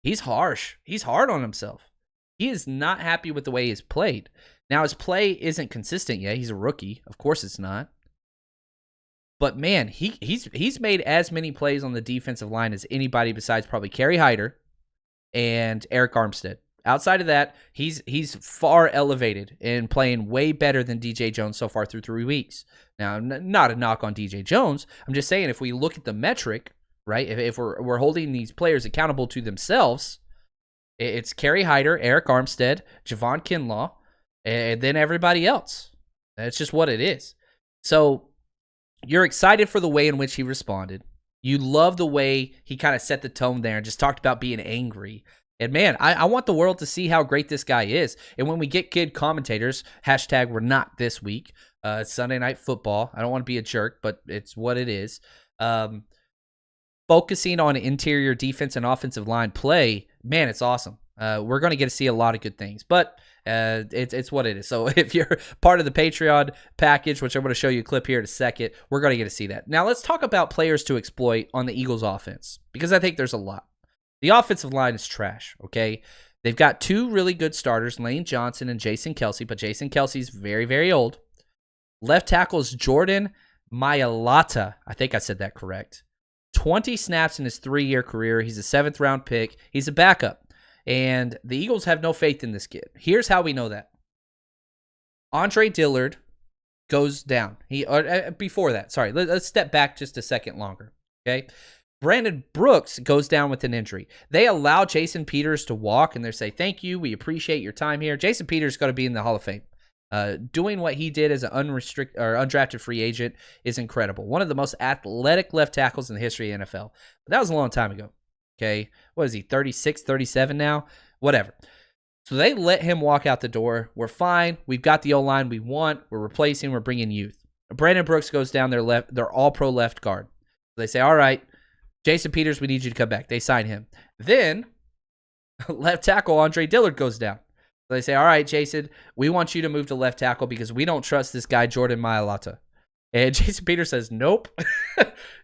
He's harsh. He's hard on himself. He is not happy with the way he's played. Now, his play isn't consistent yet. He's a rookie. Of course it's not. But, man, he's made as many plays on the defensive line as anybody besides probably Kerry Hyder and Eric Armstead. Outside of that, he's far elevated and playing way better than DJ Jones so far through 3 weeks. Now, not a knock on DJ Jones. I'm just saying if we look at the metric, right, if we're holding these players accountable to themselves, It's Kerry Hyder, Eric Armstead, Javon Kinlaw, and then everybody else. That's just what it is. So you're excited for the way in which he responded. You love the way he kind of set the tone there and just talked about being angry. And man, I want the world to see how great this guy is. And when we get good commentators, hashtag we're not this week, it's Sunday Night Football. I don't want to be a jerk, but it's what it is. Focusing on interior defense and offensive line play, man, it's awesome. We're going to get to see a lot of good things, but it's what it is. So if you're part of the Patreon package, which I'm going to show you a clip here in a second, we're going to get to see that. Now let's talk about players to exploit on the Eagles offense, because I think there's a lot. The offensive line is trash, okay? They've got two really good starters, Lane Johnson and Jason Kelce, but Jason Kelce's very, very old. Left tackle is Jordan Mailata. I think I said that correct. 20 snaps in his 3-year career. He's a 7th-round pick. He's a backup. And the Eagles have no faith in this kid. Here's how we know that. Andre Dillard goes down. Before that, sorry, let's step back just a second longer, okay? Brandon Brooks goes down with an injury. They allow Jason Peters to walk, and they say, thank you, we appreciate your time here. Jason Peters is going to be in the Hall of Fame. Doing what he did as an unrestricted or undrafted free agent is incredible. One of the most athletic left tackles in the history of the NFL. But that was a long time ago. Okay. What is he, 36, 37 now? Whatever. So they let him walk out the door. We're fine. We've got the O-line we want. We're replacing. We're bringing youth. Brandon Brooks goes down their left. They're all pro left guard. They say, all right, Jason Peters, we need you to come back. They sign him. Then left tackle Andre Dillard goes down. They say, all right, Jason, we want you to move to left tackle because we don't trust this guy, Jordan Mailata. And Jason Peters says, nope.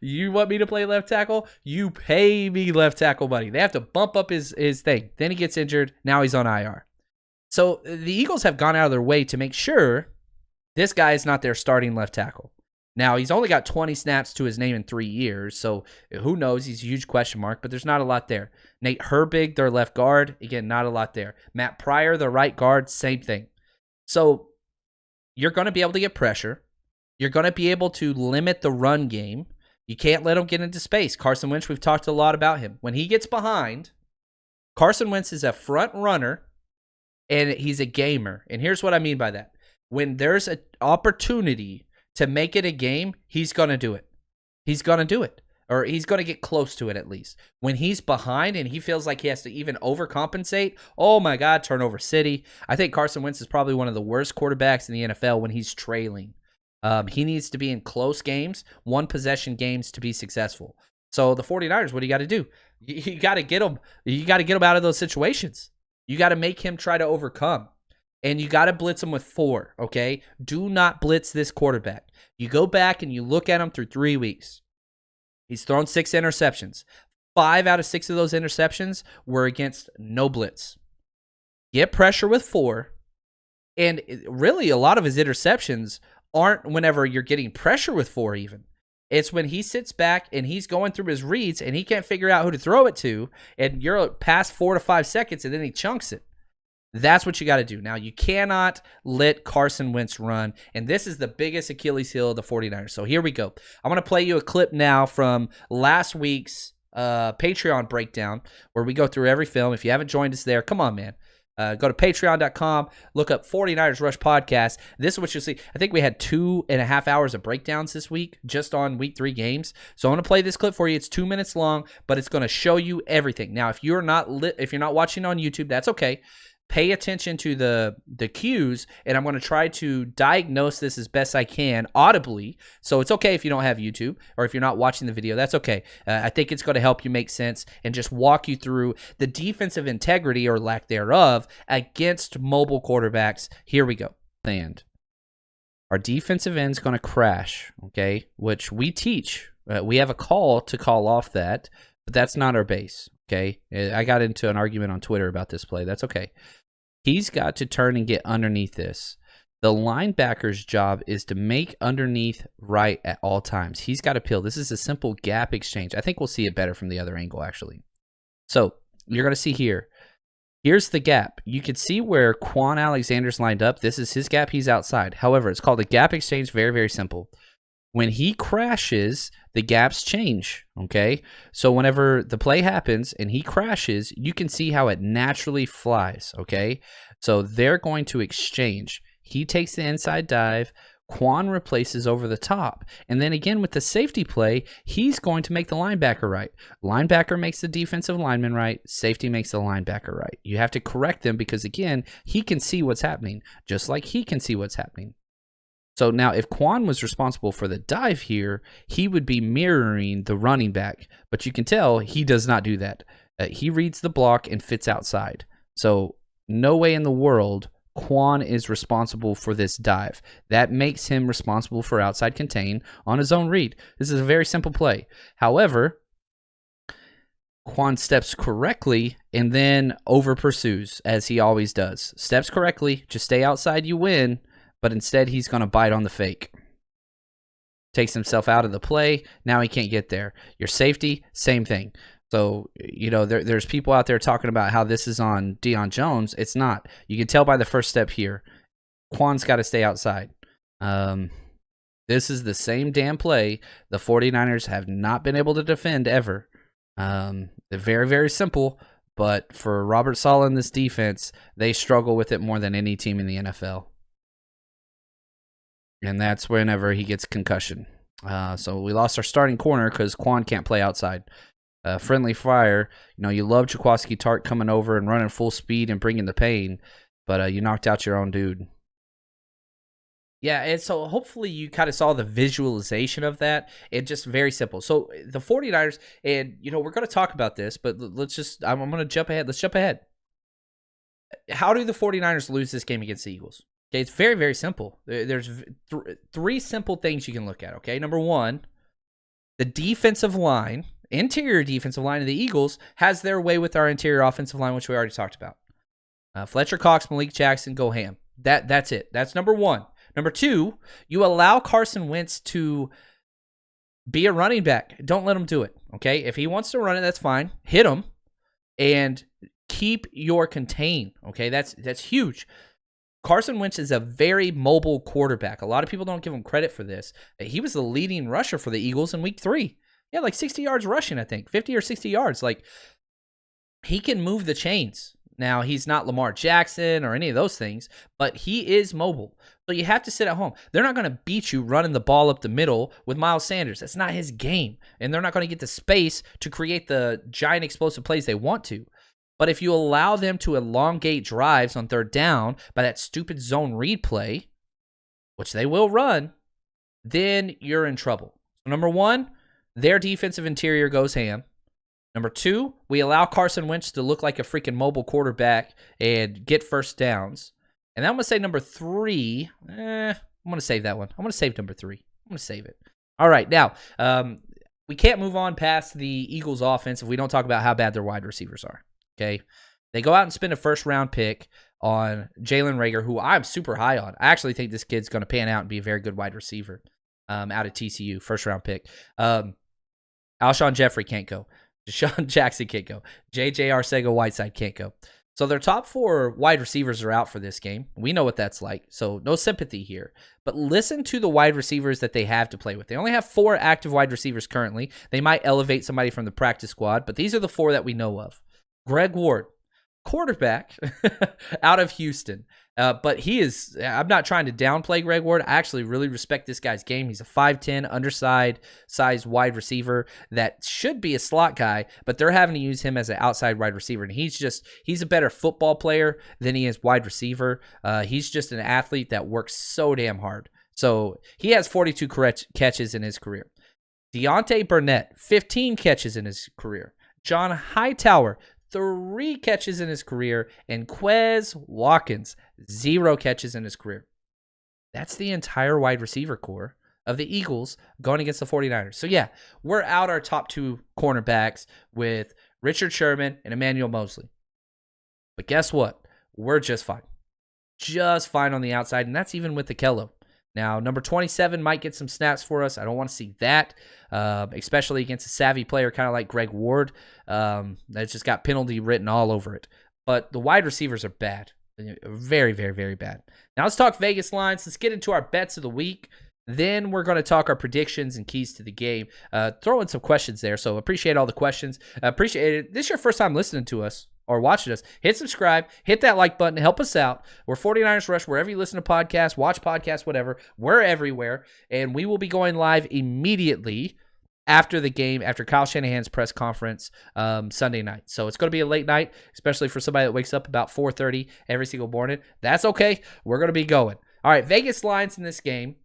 You want me to play left tackle? You pay me left tackle money. They have to bump up his thing. Then he gets injured. Now he's on IR. So the Eagles have gone out of their way to make sure this guy is not their starting left tackle. Now, he's only got 20 snaps to his name in 3 years, so who knows? He's a huge question mark, but there's not a lot there. Nate Herbig, their left guard, again, not a lot there. Matt Pryor, their right guard, same thing. So you're going to be able to get pressure. You're going to be able to limit the run game. You can't let him get into space. Carson Wentz, we've talked a lot about him. When he gets behind, Carson Wentz is a front runner, and he's a gamer. And here's what I mean by that. When there's an opportunity to make it a game, he's going to do it. He's going to do it. Or he's going to get close to it at least. When he's behind and he feels like he has to even overcompensate, oh my God, turnover city. I think Carson Wentz is probably one of the worst quarterbacks in the NFL when he's trailing. He needs to be in close games, one-possession games to be successful. So the 49ers, what do you got to do? You got to get him. You got to get him out of those situations. You got to make him try to overcome. And you got to blitz him with 4, okay? Do not blitz this quarterback. You go back and you look at him through 3 weeks. He's thrown 6 interceptions. 5 out of 6 of those interceptions were against no blitz. Get pressure with 4. And really, a lot of his interceptions aren't whenever you're getting pressure with 4 even. It's when he sits back and he's going through his reads and he can't figure out who to throw it to, and you're past 4 to 5 seconds and then he chunks it. That's what you got to do. Now, you cannot let Carson Wentz run, and this is the biggest Achilles heel of the 49ers. So here we go. I'm going to play you a clip now from last week's Patreon breakdown where we go through every film. If you haven't joined us there, come on, man. Go to patreon.com, look up 49ers Rush Podcast. This is what you'll see. I think we had 2.5 hours of breakdowns this week just on week 3 games. So I'm going to play this clip for you. It's 2 minutes long, but it's going to show you everything. Now, if you're not watching on YouTube, that's okay. Pay attention to the cues, and I'm going to try to diagnose this as best I can audibly. So it's okay if you don't have YouTube or if you're not watching the video. That's okay. I think it's going to help you make sense and just walk you through the defensive integrity or lack thereof against mobile quarterbacks. Here we go. And our defensive end's going to crash, okay, which we teach. We have a call to call off that, but that's not our base, okay? I got into an argument on Twitter about this play. That's okay. He's got to turn and get underneath this. The linebacker's job is to make underneath right at all times. He's got to peel. This is a simple gap exchange. I think we'll see it better from the other angle, actually. So you're going to see here. Here's the gap. You can see where Quan Alexander's lined up. This is his gap. He's outside. However, it's called a gap exchange. Very, very simple. When he crashes, the gaps change, okay? So whenever the play happens and he crashes, you can see how it naturally flies, okay? So they're going to exchange. He takes the inside dive, Quan replaces over the top. And then again with the safety play, he's going to make the linebacker right. Linebacker makes the defensive lineman right. Safety makes the linebacker right. You have to correct them because, again, he can see what's happening, just like he can see what's happening. So now if Quan was responsible for the dive here, he would be mirroring the running back. But you can tell he does not do that. He reads the block and fits outside. So no way in the world Quan is responsible for this dive. That makes him responsible for outside contain on his own read. This is a very simple play. However, Quan steps correctly and then over pursues, as he always does. Steps correctly, just stay outside, you win. But instead, he's going to bite on the fake. Takes himself out of the play. Now he can't get there. Your safety, same thing. So, there's people out there talking about how this is on Deion Jones. It's not. You can tell by the first step here. Quan's got to stay outside. This is the same damn play the 49ers have not been able to defend ever. They're very, very simple. But for Robert Saleh and this defense, they struggle with it more than any team in the NFL. And that's whenever he gets concussion. So we lost our starting corner because Quan can't play outside. Friendly fire. You love Jaquiski Tartt coming over and running full speed and bringing the pain, but you knocked out your own dude. Yeah, and so hopefully you kind of saw the visualization of that. It's just very simple. So the 49ers, and we're going to talk about this, but I'm going to jump ahead. Let's jump ahead. How do the 49ers lose this game against the Eagles? Okay, it's very, very simple. There's three simple things you can look at, okay? Number one, the defensive line, interior defensive line of the Eagles has their way with our interior offensive line, which we already talked about. Fletcher Cox, Malik Jackson, go ham. That's it. That's number one. Number two, you allow Carson Wentz to be a running back. Don't let him do it, okay? If he wants to run it, that's fine. Hit him and keep your contain, okay? That's huge. Carson Wentz is a very mobile quarterback. A lot of people don't give him credit for this. He was the leading rusher for the Eagles in week 3. He had like 60 yards rushing, I think. 50 or 60 yards. Like, he can move the chains. Now, he's not Lamar Jackson or any of those things, but he is mobile. So you have to sit at home. They're not going to beat you running the ball up the middle with Miles Sanders. That's not his game. And they're not going to get the space to create the giant explosive plays they want to. But if you allow them to elongate drives on third down by that stupid zone read play, which they will run, then you're in trouble. So number one, their defensive interior goes ham. Number two, we allow Carson Wentz to look like a freaking mobile quarterback and get first downs. And then I'm going to say number three, I'm going to save that one. I'm going to save number three. I'm going to save it. All right, now, we can't move on past the Eagles offense if we don't talk about how bad their wide receivers are. Okay, they go out and spend a first-round pick on Jalen Reagor, who I'm super high on. I actually think this kid's going to pan out and be a very good wide receiver out of TCU, first-round pick. Alshon Jeffrey can't go. Deshaun Jackson can't go. J.J. Arcega-Whiteside can't go. So their top 4 wide receivers are out for this game. We know what that's like, so no sympathy here. But listen to the wide receivers that they have to play with. They only have 4 active wide receivers currently. They might elevate somebody from the practice squad, but these are the 4 that we know of. Greg Ward, quarterback out of Houston. But he is, I'm not trying to downplay Greg Ward. I actually really respect this guy's game. He's a 5'10", undersized wide receiver that should be a slot guy, but they're having to use him as an outside wide receiver. And he's a better football player than he is wide receiver. He's just an athlete that works so damn hard. So he has 42 catches in his career. Deontay Burnett, 15 catches in his career. John Hightower, 3 catches in his career, and Quez Watkins, 0 catches in his career. That's the entire wide receiver core of the Eagles going against the 49ers. So yeah, we're out our top 2 cornerbacks with Richard Sherman and Emmanuel Mosley. But guess what? We're just fine. Just fine on the outside, and that's even with the Kello. Now, number 27 might get some snaps for us. I don't want to see that, especially against a savvy player kind of like Greg Ward. That's just got penalty written all over it. But the wide receivers are bad. Very, very, very bad. Now, let's talk Vegas lines. Let's get into our bets of the week. Then we're going to talk our predictions and keys to the game. Throw in some questions there. So appreciate all the questions. Appreciate it. This is your first time listening to us or watching us. Hit subscribe. Hit that like button. Help us out. We're 49ers Rush wherever you listen to podcasts, watch podcasts, whatever. We're everywhere. And we will be going live immediately after the game, after Kyle Shanahan's press conference Sunday night. So it's going to be a late night, especially for somebody that wakes up about 4:30 every single morning. That's okay. We're going to be going. All right, Vegas lines in this game.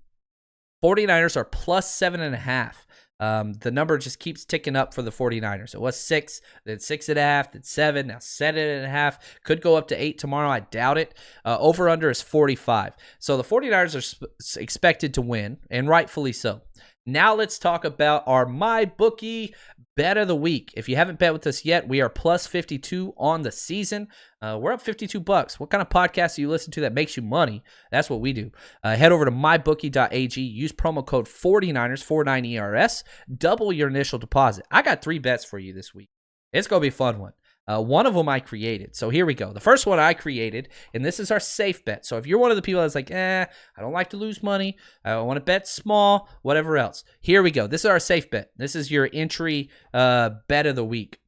49ers are plus 7.5. The number just keeps ticking up for the 49ers. It was 6, then 6.5, then 7, now 7.5. Could go up to 8 tomorrow. I doubt it. Over-under is 45. So the 49ers are expected to win, and rightfully so. Now let's talk about our MyBookie bet of the week. If you haven't bet with us yet, we are plus 52 on the season. We're up $52. What kind of podcast do you listen to that makes you money? That's what we do. Head over to mybookie.ag. Use promo code 49ers, 49ERS. Double your initial deposit. I got 3 bets for you this week. It's going to be a fun one. One of them I created. So here we go. The first one I created, and this is our safe bet. So if you're one of the people that's like, I don't like to lose money. I want to bet small, whatever else. Here we go. This is our safe bet. This is your entry bet of the week.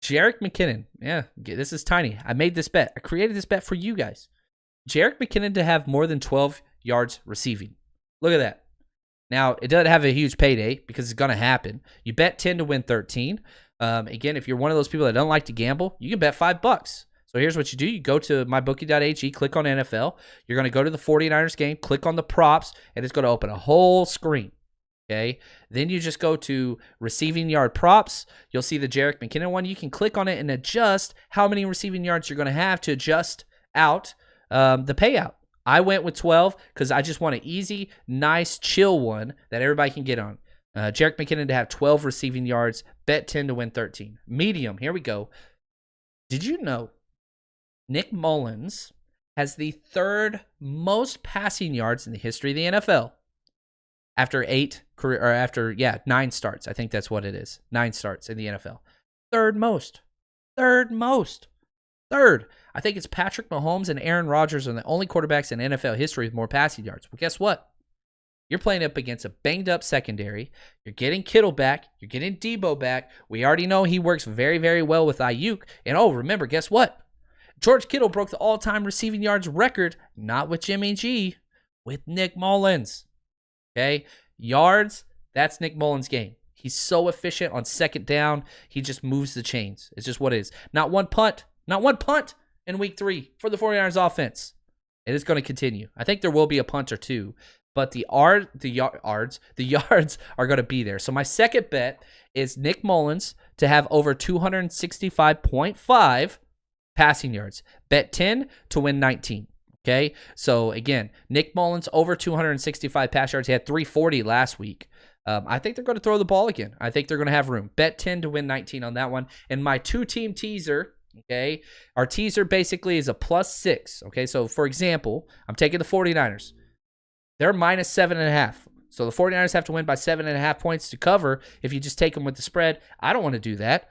Jerick McKinnon. Yeah, this is tiny. I made this bet. I created this bet for you guys. Jerick McKinnon to have more than 12 yards receiving. Look at that. Now, it doesn't have a huge payday because it's going to happen. You bet 10 to win 13. Again, if you're one of those people that don't like to gamble, you can bet $5. So here's what you do. You go to mybookie.ag, click on NFL. You're going to go to the 49ers game, click on the props, and it's going to open a whole screen. Okay. Then you just go to receiving yard props. You'll see the Jerick McKinnon one. You can click on it and adjust how many receiving yards you're going to have to adjust out the payout. I went with 12 because I just want an easy, nice, chill one that everybody can get on. Jerick McKinnon to have 12 receiving yards, bet 10 to win 13. Medium, here we go. Did you know Nick Mullins has the 3rd most passing yards in the history of the NFL after 9 starts? I think that's what it is. 9 starts in the NFL. 3rd most. 3rd most. 3rd. I think it's Patrick Mahomes and Aaron Rodgers are the only quarterbacks in NFL history with more passing yards. Well, guess what? You're playing up against a banged-up secondary. You're getting Kittle back. You're getting Debo back. We already know he works very, very well with Ayuk. And, remember, guess what? George Kittle broke the all-time receiving yards record, not with Jimmy G, with Nick Mullins. Okay? Yards, that's Nick Mullins' game. He's so efficient on second down. He just moves the chains. It's just what it is. Not one punt in week 3 for the 49ers offense. It is going to continue. I think there will be a punt or two. But the yards are going to be there. So my second bet is Nick Mullins to have over 265.5 passing yards. Bet 10 to win 19. Okay? So again, Nick Mullins over 265 pass yards. He had 340 last week. I think they're going to throw the ball again. I think they're going to have room. Bet 10 to win 19 on that one. And my 2-team teaser, okay? Our teaser basically is a +6. Okay? So for example, I'm taking the 49ers. They're minus 7.5. So the 49ers have to win by 7.5 points to cover if you just take them with the spread. I don't want to do that.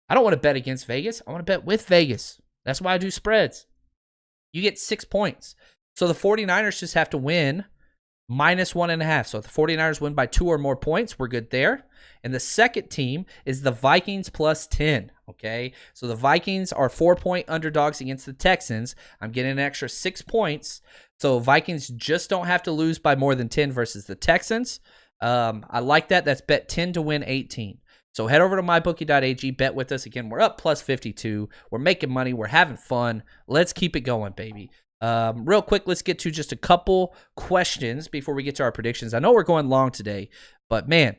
I don't want to bet against Vegas. I want to bet with Vegas. That's why I do spreads. You get 6 points. So the 49ers just have to win minus 1.5. So if the 49ers win by 2 or more points, we're good there. And the second team is the Vikings plus 10. Okay. So the Vikings are 4-point underdogs against the Texans. I'm getting an extra 6 points. So Vikings just don't have to lose by more than 10 versus the Texans. I like that. That's bet 10 to win 18. So head over to mybookie.ag, bet with us. Again, we're up plus 52. We're making money. We're having fun. Let's keep it going, baby. Real quick, let's get to just a couple questions before we get to our predictions. I know we're going long today, but man,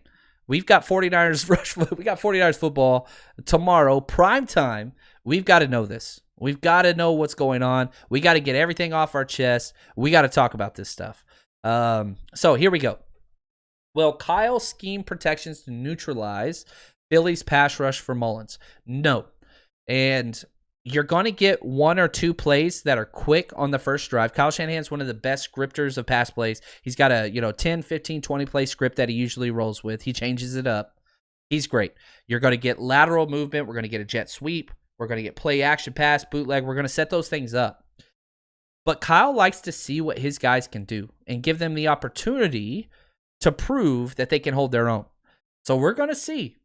we've got 49ers rush. We got 49ers football tomorrow, prime time. We've got to know this. We've got to know what's going on. We got to get everything off our chest. We got to talk about this stuff. So here we go. Will Kyle scheme protections to neutralize Philly's pass rush for Mullins? No. And you're going to get 1 or 2 plays that are quick on the first drive. Kyle Shanahan's one of the best scripters of pass plays. He's got a 10, 15, 20 play script that he usually rolls with. He changes it up. He's great. You're going to get lateral movement. We're going to get a jet sweep. We're going to get play action pass, bootleg. We're going to set those things up. But Kyle likes to see what his guys can do and give them the opportunity to prove that they can hold their own. So we're going to see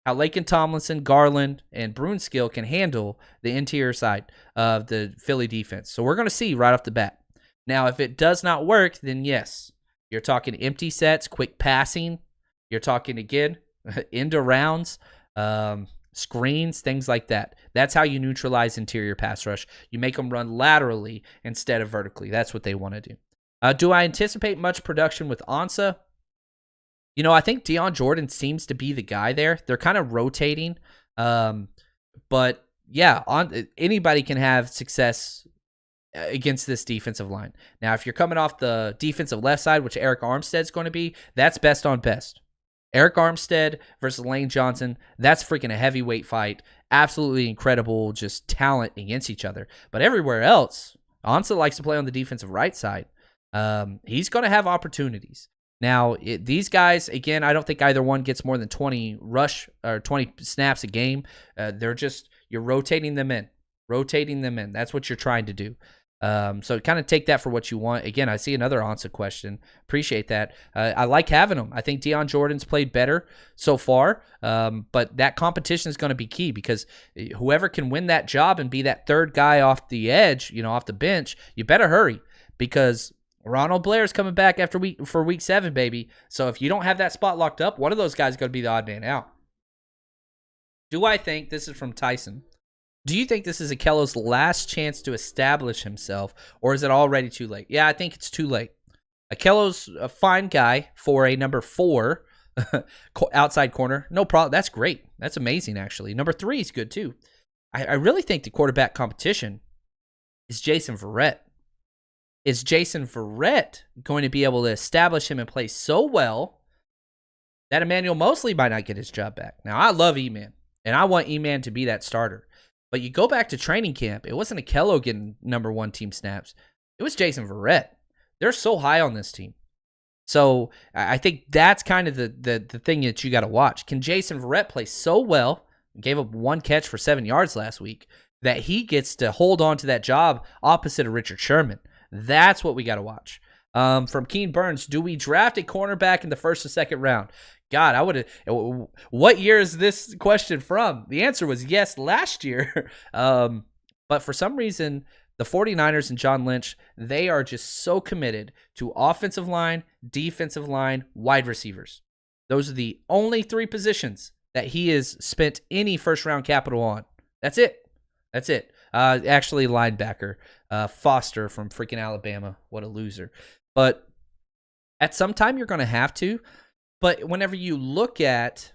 how Laken Tomlinson, Garland, and Brunskill can handle the interior side of the Philly defense. So we're going to see right off the bat. Now, if it does not work, then yes, you're talking empty sets, quick passing. You're talking, again, end rounds, screens, things like that. That's how you neutralize interior pass rush. You make them run laterally instead of vertically. That's what they want to do. Do I anticipate much production with Ansah? I think Deion Jordan seems to be the guy there. They're kind of rotating. But, yeah, anybody can have success against this defensive line. Now, if you're coming off the defensive left side, which Eric Armstead's going to be, that's best on best. Eric Armstead versus Lane Johnson, that's freaking a heavyweight fight. Absolutely incredible, just talent against each other. But everywhere else, Ansah likes to play on the defensive right side. He's going to have opportunities. Now, these guys, again, I don't think either one gets more than 20 snaps a game. You're rotating them in. That's what you're trying to do. So kind of take that for what you want. Again, I see another Ansah question. Appreciate that. I like having him. I think Deion Jordan's played better so far, but that competition is going to be key because whoever can win that job and be that third guy off the edge, off the bench, you better hurry because Ronald Blair's coming back for week 7, baby. So if you don't have that spot locked up, one of those guys is going to be the odd man out. Do I think, this is from Tyson, do you think this is Akello's last chance to establish himself, or is it already too late? Yeah, I think it's too late. Akello's a fine guy for a number 4 outside corner. No problem. That's great. That's amazing, actually. Number 3 is good, too. I really think the quarterback competition is Jason Verrett. Is Jason Verrett going to be able to establish him and play so well that Emmanuel Mosley might not get his job back? Now, I love E-Man, and I want E-Man to be that starter. But you go back to training camp, it wasn't Akello getting number 1 team snaps. It was Jason Verrett. They're so high on this team. So I think that's kind of the thing that you got to watch. Can Jason Verrett play so well, gave up 1 catch for 7 yards last week, that he gets to hold on to that job opposite of Richard Sherman? That's what we got to watch. From Keen Burns, do we draft a cornerback in the first or second round? God, I would have. What year is this question from? The answer was yes last year. But for some reason, the 49ers and John Lynch, they are just so committed to offensive line, defensive line, wide receivers. Those are the only 3 positions that he has spent any first-round capital on. That's it. Actually, linebacker, Foster from freaking Alabama. What a loser. But at some time, you're going to have to. But whenever you look at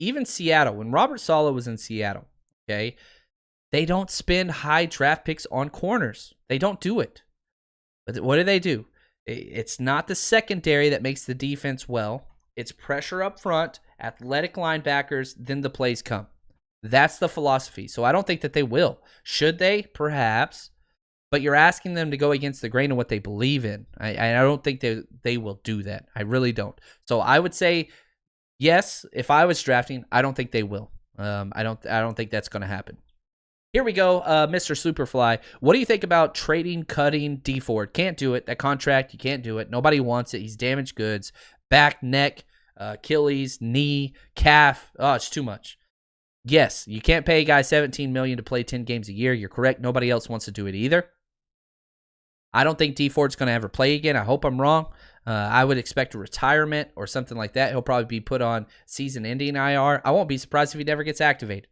even Seattle, when Robert Saleh was in Seattle, okay, they don't spend high draft picks on corners. They don't do it. But what do? It's not the secondary that makes the defense well. It's pressure up front, athletic linebackers, then the plays come. That's the philosophy. So I don't think that they will. Should they? Perhaps. But you're asking them to go against the grain of what they believe in. I don't think they will do that. I really don't. So I would say yes. If I was drafting, I don't think they will. I don't think that's going to happen. Here we go, Mr. Superfly. What do you think about cutting D Ford? Can't do it. That contract, you can't do it. Nobody wants it. He's damaged goods. Back, neck, Achilles, knee, calf. Oh, it's too much. Yes, you can't pay a guy $17 million to play 10 games a year. You're correct. Nobody else wants to do it either. I don't think D Ford's going to ever play again. I hope I'm wrong. I would expect a retirement or something like that. He'll probably be put on season-ending IR. I won't be surprised if he never gets activated.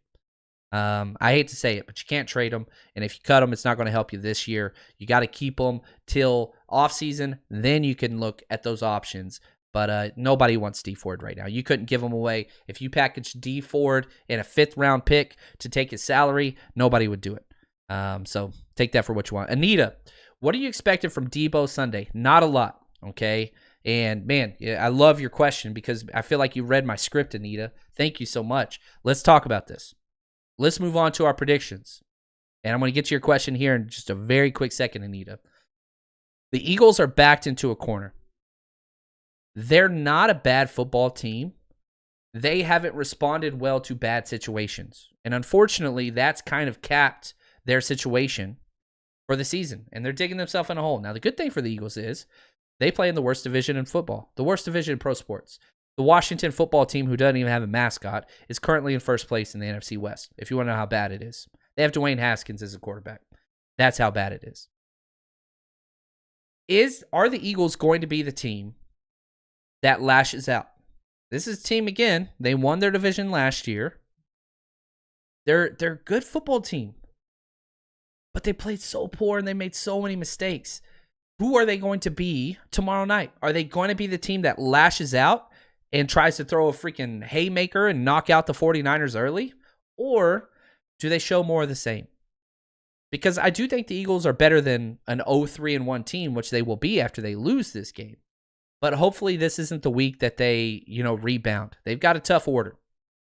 I hate to say it, but you can't trade him. And if you cut him, it's not going to help you this year. You got to keep him till offseason. Then you can look at those options. But nobody wants D Ford right now. You couldn't give him away. If you package D Ford in a 5th-round pick to take his salary, nobody would do it. So take that for what you want. Anita, what are you expecting from Debo Sunday? Not a lot, okay? And, man, I love your question because I feel like you read my script, Anita. Thank you so much. Let's talk about this. Let's move on to our predictions. And I'm going to get to your question here in just a very quick second, Anita. The Eagles are backed into a corner. They're not a bad football team. They haven't responded well to bad situations. And unfortunately, that's kind of capped their situation. for the season, and they're digging themselves in a hole. Now, the good thing for the Eagles is they play in the worst division in football, the worst division in pro sports. The Washington football team, who doesn't even have a mascot, is currently in first place in the NFC West, if you want to know how bad it is. They have Dwayne Haskins as a quarterback. That's how bad it is. Are the Eagles going to be the team that lashes out? This is a team, again, they won their division last year. They're a good football team, but they played so poor and they made so many mistakes. Who are they going to be tomorrow night? Are they going to be the team that lashes out and tries to throw a freaking haymaker and knock out the 49ers early? Or do they show more of the same? Because I do think the Eagles are better than an 0-3-1 team, which they will be after they lose this game. But hopefully this isn't the week that they, rebound. They've got a tough order.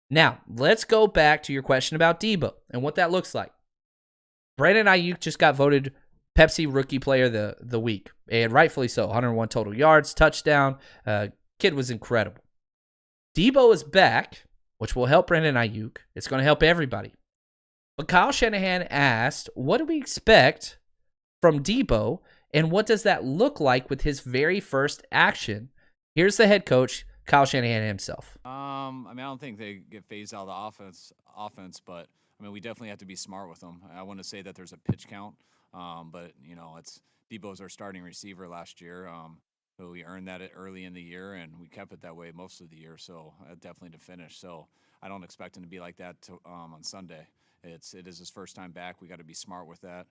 Now, let's go back to your question about Debo and what that looks like. Brandon Ayuk just got voted Pepsi Rookie Player of the Week, and rightfully so. 101 total yards, touchdown. Kid was incredible. Debo is back, which will help Brandon Ayuk. It's going to help everybody. But Kyle Shanahan asked, what do we expect from Debo, and what does that look like with his very first action? Here's the head coach, Kyle Shanahan himself. I don't think they get phased out of the offense, but we definitely have to be smart with them. I want to say that there's a pitch count, but it's Debo's our starting receiver last year. So we earned that early in the year, and we kept it that way most of the year. So definitely to finish. So I don't expect him to be like that on Sunday. It is his first time back. We got to be smart with that.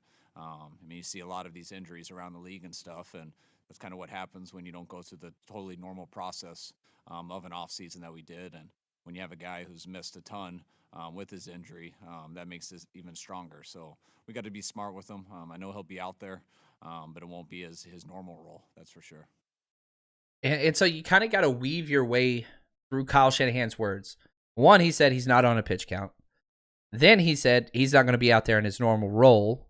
You see a lot of these injuries around the league and stuff, and that's kind of what happens when you don't go through the totally normal process of an off season that we did. And when you have a guy who's missed a ton with his injury, that makes this even stronger. So we got to be smart with him. I know he'll be out there, but it won't be his normal role. That's for sure. And so you kind of got to weave your way through Kyle Shanahan's words. One, he said he's not on a pitch count. Then he said he's not going to be out there in his normal role.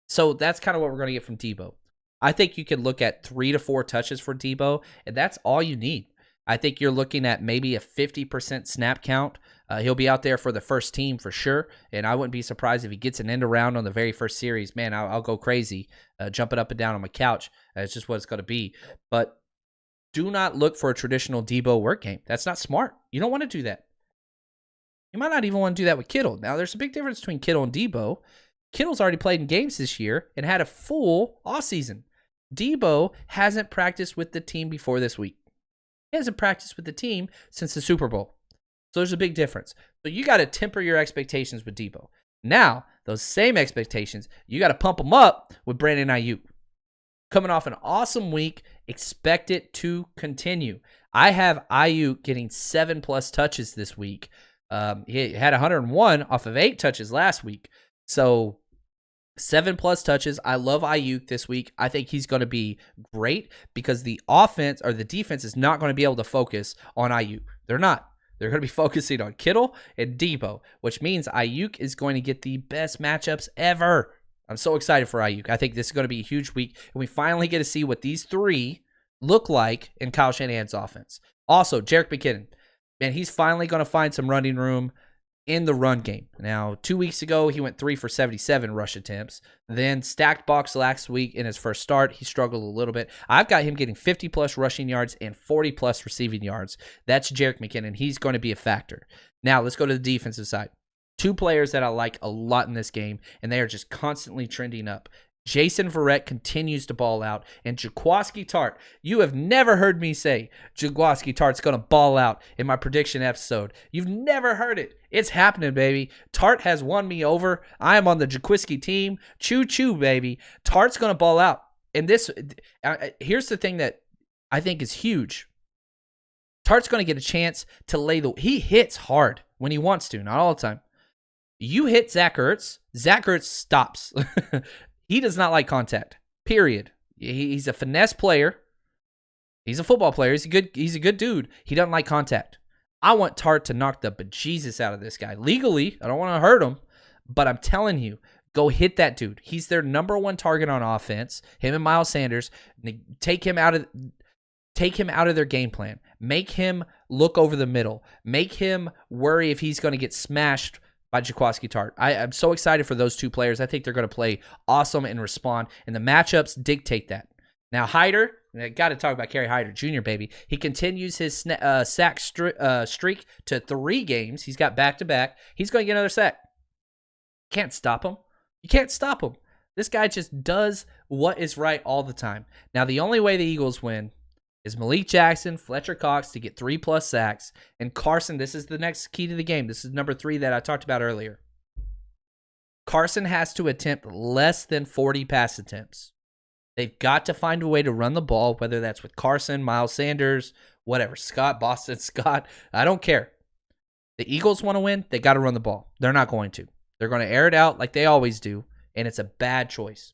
So that's kind of what we're going to get from Debo. I think you can look at 3 to 4 touches for Debo, and that's all you need. I think you're looking at maybe a 50% snap count. He'll be out there for the first team for sure, and I wouldn't be surprised if he gets an end around on the very first series. Man, I'll go crazy, jumping up and down on my couch. It's just what it's going to be. But do not look for a traditional Debo work game. That's not smart. You don't want to do that. You might not even want to do that with Kittle. Now, there's a big difference between Kittle and Debo. Kittle's already played in games this year and had a full offseason. Debo hasn't practiced with the team before this week. He hasn't practiced with the team since the Super Bowl. So there's a big difference. So you got to temper your expectations with Debo. Now, those same expectations, you got to pump them up with Brandon Ayuk. Coming off an awesome week, expect it to continue. I have Ayuk getting 7+ touches this week. He had 101 off of 8 touches last week. So 7+ touches. I love Ayuk this week. I think he's going to be great because the offense or the defense is not going to be able to focus on Ayuk. They're not. They're going to be focusing on Kittle and Debo, which means Ayuk is going to get the best matchups ever. I'm so excited for Ayuk. I think this is going to be a huge week, and we finally get to see what these three look like in Kyle Shanahan's offense. Also, Jerick McKinnon. Man, he's finally going to find some running room in the run game. Now, 2 weeks ago, he went 3 for 77 rush attempts. Then stacked box last week in his first start. He struggled a little bit. I've got him getting 50+ rushing yards and 40+ receiving yards. That's Jerick McKinnon. He's going to be a factor. Now, let's go to the defensive side. 2 players that I like a lot in this game, and they are just constantly trending up. Jason Verrett continues to ball out, and Jaquiski Tartt. You have never heard me say Jaquiski Tartt's going to ball out in my prediction episode. You've never heard it. It's happening, baby. Tartt has won me over. I am on the Jaquiski team. Choo-choo, baby. Tartt's going to ball out. And this, here's the thing that I think is huge. Tartt's going to get a chance to he hits hard when he wants to, not all the time. You hit Zach Ertz stops. He does not like contact, period. He's a finesse player. He's a football player. He's a good dude. He doesn't like contact. I want Tartt to knock the bejesus out of this guy. Legally, I don't want to hurt him, but I'm telling you, go hit that dude. He's their number 1 target on offense, him and Miles Sanders. Take him out of their game plan. Make him look over the middle. Make him worry if he's going to get smashed by Jaquaski Tart. I'm so excited for those two players. I think they're going to play awesome and respond, and the matchups dictate that. Now, Hyder, I got to talk about Kerry Hyder Jr., baby. He continues his sack streak to 3 games. He's got back-to-back. He's going to get another sack. Can't stop him. You can't stop him. This guy just does what is right all the time. Now, the only way the Eagles win is Malik Jackson, Fletcher Cox to get 3+ sacks, and Carson. This is the next key to the game. This is number 3 that I talked about earlier. Carson has to attempt less than 40 pass attempts. They've got to find a way to run the ball, whether that's with Carson, Miles Sanders, whatever, Boston Scott. I don't care. The Eagles want to win. They got to run the ball. They're not going to. They're going to air it out like they always do, and it's a bad choice.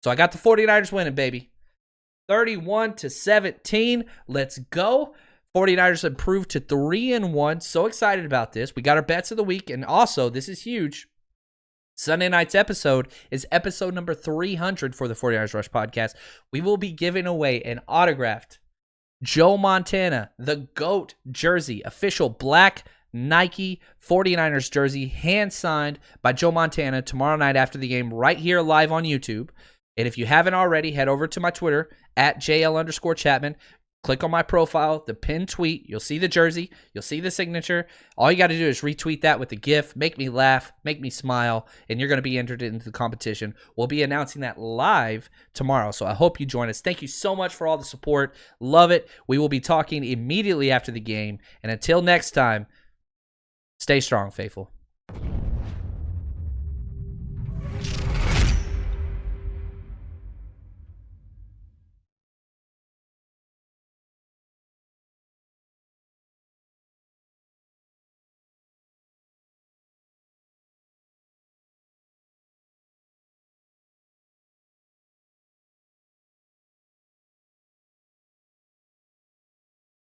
So I got the 49ers winning, baby. 31-17. Let's go. 49ers improved to 3-1. So excited about this. We got our bets of the week, and also, this is huge. Sunday night's episode is episode number 300 for the 49ers Rush podcast. We will be giving away an autographed Joe Montana, the GOAT jersey, official black Nike 49ers jersey, hand-signed by Joe Montana tomorrow night after the game right here live on YouTube. And if you haven't already, head over to my Twitter, at JL_Chapman. Click on my profile, the pinned tweet. You'll see the jersey. You'll see the signature. All you got to do is retweet that with a GIF. Make me laugh. Make me smile. And you're going to be entered into the competition. We'll be announcing that live tomorrow. So I hope you join us. Thank you so much for all the support. Love it. We will be talking immediately after the game. And until next time, stay strong, faithful.